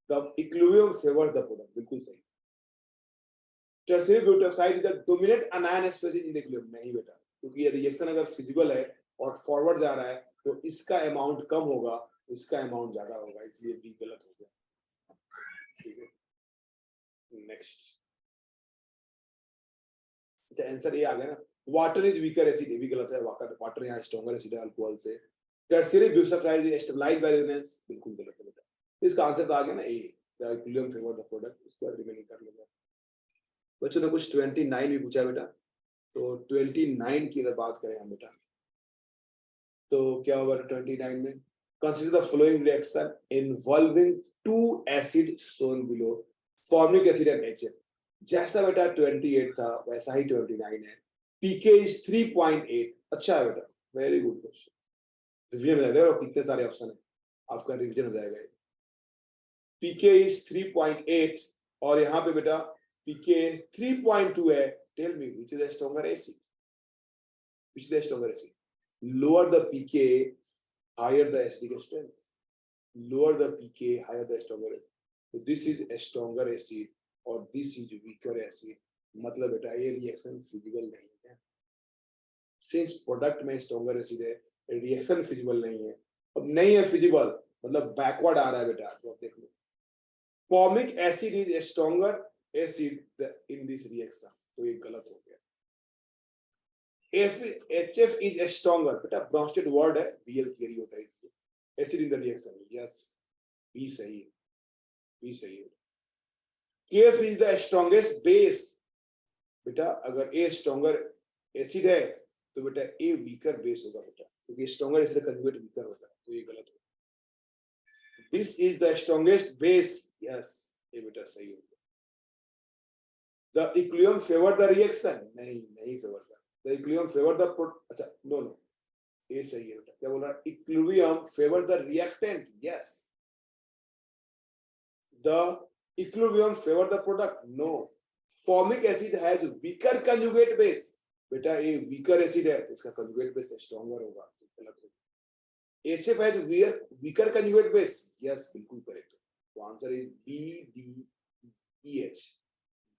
the equilibrium favours the product, बिल्कुल सही। Tertiary butoxide is the dominant anion species in the equilibrium, नहीं बेटा, क्योंकि ये रिएक्शन अगर फिजिबल है और फॉरवर्ड जा रहा है तो इसका अमाउंट कम होगा, इसका अमाउंट ज्यादा होगा, इसलिए बी गलत हो गया, ठीक है। नेक्स्ट आंसर ये आ गया ना, वाटर इज वीकर एसिड, ये भी गलत है, वाटर यहाँ स्ट्रॉन्गर एसिड है अल्कोहल से। Tertiary butoxide is stabilised by resonance, बिल्कुल गलत है बेटा, इसका आंसर तो आ गया ना A, the equilibrium favour the product, इसको रिमेनिंग कर लेंगे। बच्चों ने कुछ 29 भी पूछा बेटा, तो 29 की अगर बात करें हम बेटा, तो क्या होगा 29 में, consider the following reaction involving two acid shown below, formic acid and HF। जैसा बेटा 28 था वैसा ही 29 है, पीके इज 3.8, अच्छा है बेटा, वेरी गुड क्वेश्चन, रिवीजन हो जाएगा, कितने सारे ऑप्शन है आपका रिवीजन हो जाएगा। पीके इज 3.8 और यहाँ पे बेटा पीके 3.2 है, tell me which is the stronger acid, which is the stronger acid, lower the pK higher the acidic strength, lower the pK higher the stronger acid, तो this is a stronger acid और this is weaker acid, मतलब बेटा ये reaction feasible नहीं है, since product में stronger acid है reaction feasible नहीं है, अब नहीं है फिजिबल मतलब बैकवर्ड आ रहा है बेटा, तो आप देख लो formic acid is stronger acid in this reaction, तो ये गलत हो गया। HF इज स्ट्रॉन्गर, बेटा ब्रॉन्स्टेड वर्ड है, रियल थियरी होता है acid in the reaction, yes B सही है, बी सही है। KF is the strongest base, बेटा अगर ए स्ट्रॉन्गर एसिड है तो बेटा ए वीकर बेस होगा बेटा, क्योंकि स्ट्रॉन्गर एसिड कंजुगेट वीकर होता है, तो ये गलत होगा। This is the strongest base, yes ये बेटा सही होगा। The equilibrium favour the reaction, नहीं नहीं favour the, the equilibrium favour the, अच्छा नो नो ये सही है बेटा, क्या बोल रहा है, equilibrium favour the reactant, yes. The equilibrium favour the product, no. Formic acid has weaker conjugate base, बेटा ये वीकर एसिड है तो इसका कंजुगेट बेस स्ट्रॉन्गर होगा, तो गलत होगा। HF has weaker conjugate base, yes बिल्कुल करेक्ट, तो answer is BDEH,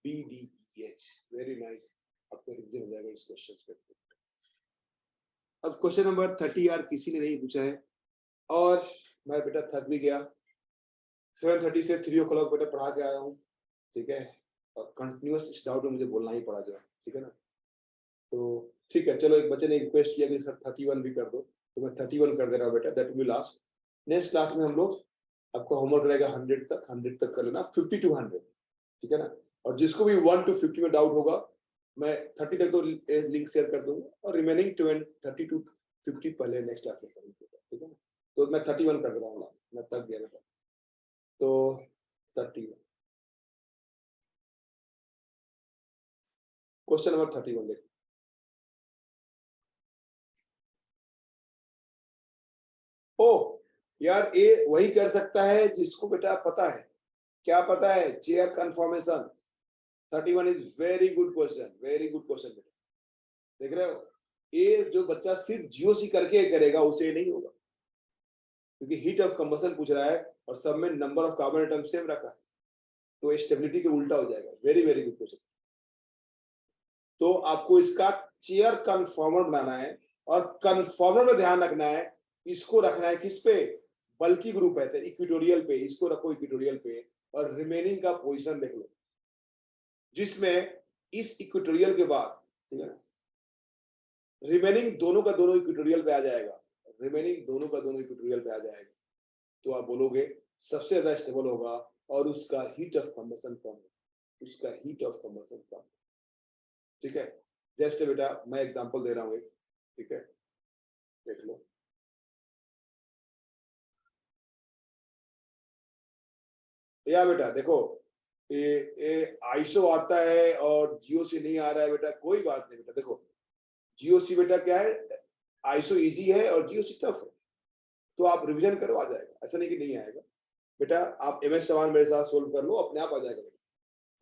BDEH, very nice, आपका रिवीजन हो जाएगा इस क्वेश्चन पे। अब क्वेश्चन नंबर 30 यार किसी ने नहीं पूछा है, और मैं बेटा थक भी गया, 7:30 से 3 o'clock बेटा पढ़ा के आया हूँ, ठीक है, और कंटिन्यूअस इस डाउट में मुझे बोलना ही पड़ा जो, ठीक है ना। तो ठीक है, चलो एक बच्चे ने रिक्वेस्ट किया कि सर 31 भी कर दो, तो मैं 31 कर दे रहा हूँ बेटा, that will B last. Next class में हम लोग आपको होमवर्क रहेगा 100 तक कर लेना, 50 to 100, ठीक है ना। और जिसको भी 1 to 50 में डाउट होगा मैं 30 तक तो लिंक शेयर कर दूंगा, और रिमेनिंग 30 to 50 पहले नेक्स्ट क्लास में करेंगे, ठीक है ना। तो मैं 31 कर दे रहा हूँ, मैं तक गया बेटा, तो 31 क्वेश्चन नंबर 31 देखो। ओ यार ये वही कर सकता है जिसको बेटा पता है, क्या पता है, chair conformation. 31 is very good question, very good question बेटा, देख रहे हो, ये जो बच्चा सिर्फ जीओसी करके करेगा उसे नहीं होगा, क्योंकि हीट ऑफ कंबशन पूछ रहा है और सब में number of carbon atom same रखा है, तो स्टेबिलिटी के उल्टा हो जाएगा। Very very good question. तो आपको इसका चेयर कन्फॉर्मर बनाना है, और कन्फॉर्मर में ध्यान रखना है, इसको रखना है किस पे, बल्कि ग्रुप है इक्वेटोरियल पे, इसको रखो इक्वेटोरियल पे, और रिमेनिंग का पोजीशन देख लो, जिसमें इस इक्वेटोरियल के बाद, ठीक है ना, रिमेनिंग दोनों का दोनों इक्वेटोरियल पे आ जाएगा, रिमेनिंग दोनों का दोनों इक्वेटोरियल पे आ जाएगा, तो आप बोलोगे सबसे ज्यादा स्टेबल होगा और उसका हीट ऑफ कंबशन कम, उसका हीट ऑफ कंबशन कम, ठीक है। जैसे बेटा मैं एग्जांपल दे रहा हूँ एक, ठीक है, देख लो, या बेटा देखो ये आईसो आता है और जीओसी नहीं आ रहा है बेटा, कोई बात नहीं बेटा, देखो जीओसी बेटा क्या है, आईसो इजी है और जीओसी टफ है, तो आप रिवीजन करो, आ जाएगा, ऐसा नहीं कि नहीं आएगा बेटा। आप MS सवाल मेरे साथ सोल्व कर लो, अपने आप आ जाएगा बेटा,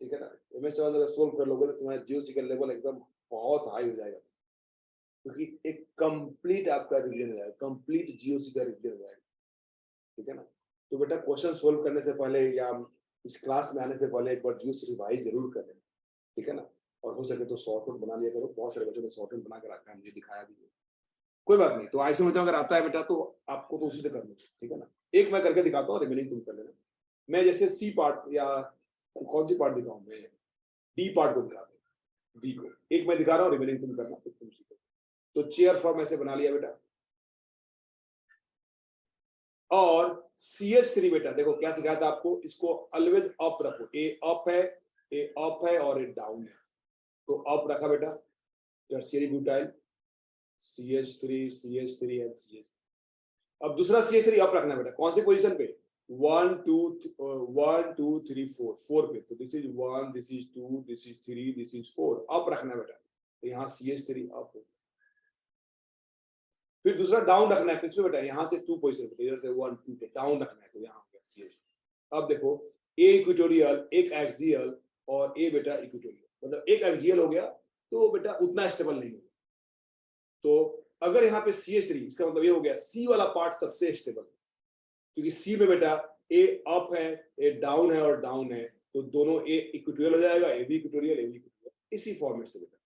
ठीक है ना। MS सवाल अगर सोल्व कर लोगे तो तुम्हारा जीओसी का लेवल एकदम बहुत हाई हो जाएगा, क्योंकि एक कंप्लीट आपका रिवीजन हो जाएगा, कंप्लीट जीओसी का रिवीजन हो जाएगा, ठीक है ना। तो बेटा क्वेश्चन सोल्व करने से पहले या इस क्लास में आने से पहले एक बार जीओसी रिवाइज जरूर कर लेना, ठीक है ना। और हो सके तो शॉर्ट नोट बना लिया करो, बहुत सारे बच्चों ने शॉर्ट नोट बना के रखा है, मुझे दिखाया भी है, कोई बात नहीं। तो आईसो में अगर आता है बेटा तो आपको तो उसी से करना, ठीक है ना। एक मैं करके दिखाता हूँ, रिमेनिंग तुम कर लेना। मैं जैसे सी पार्ट या कौन सी पार्ट दिखाऊं, मैं डी पार्ट को दिखाता हूँ, डी को एक मैं दिखा रहा हूँ, रिमेनिंग तुम करना, फिर तुम सीखो। तो चेयर फॉर्म ऐसे बना लिया बेटा, और CH3 बेटा देखो क्या सिखाया था आपको, इसको ऑलवेज अप रखो, ए अप है, ए अप है और ए डाउन है, तो अप रखा बेटा, tertiary butyl CH3 and CH। अब दूसरा CH3 अप रखना बेटा, कौन से पोजीशन पे, 1 2 3 4 पे, तो this is 1, this is 2, this is 3, this is 4, up रखना बेटा, तो यहाँ CH3 अप हो। फिर दूसरा डाउन रखना है, किसमें बेटा, यहाँ से 2 पोजीशन पे, इधर से 1 2 पे डाउन रखना है, तो यहाँ हो गया CH। अब देखो ए इक्वेटोरियल, एक एक्सियल और ए बेटा इक्वेटोरियल, मतलब एक एक्सियल हो गया तो बेटा उतना स्टेबल नहीं होगा। तो अगर यहाँ पे CH3, इसका मतलब ये हो गया सी वाला पार्ट सबसे स्टेबल, क्योंकि सी में बेटा ए अप है, ए डाउन है और डाउन है, तो दोनों ए इक्वेटोरियल हो जाएगा, ए भी इक्वेटोरियल, ए भी इक्वेटोरियल, इसी फॉर्मेट से बेटा।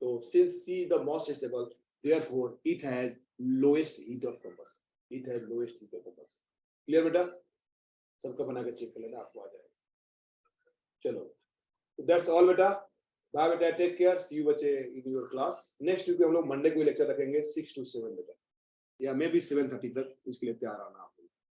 तो since see the most stable, therefore it has lowest heat of combustion, it has lowest heat of combustion. Clear बेटा। सबका बना के चेक कर लेना, आपको आ जाएगा। चलो, दैट्स ऑल बेटा। बाय बेटा, टेक केयर, सी यू बच्चे in your class. Next week हम लोग मंडे को लेक्चर रखेंगे 6 to 7 बेटा, या मे बी 7:30 तक, उसके लिए तैयार आना आप।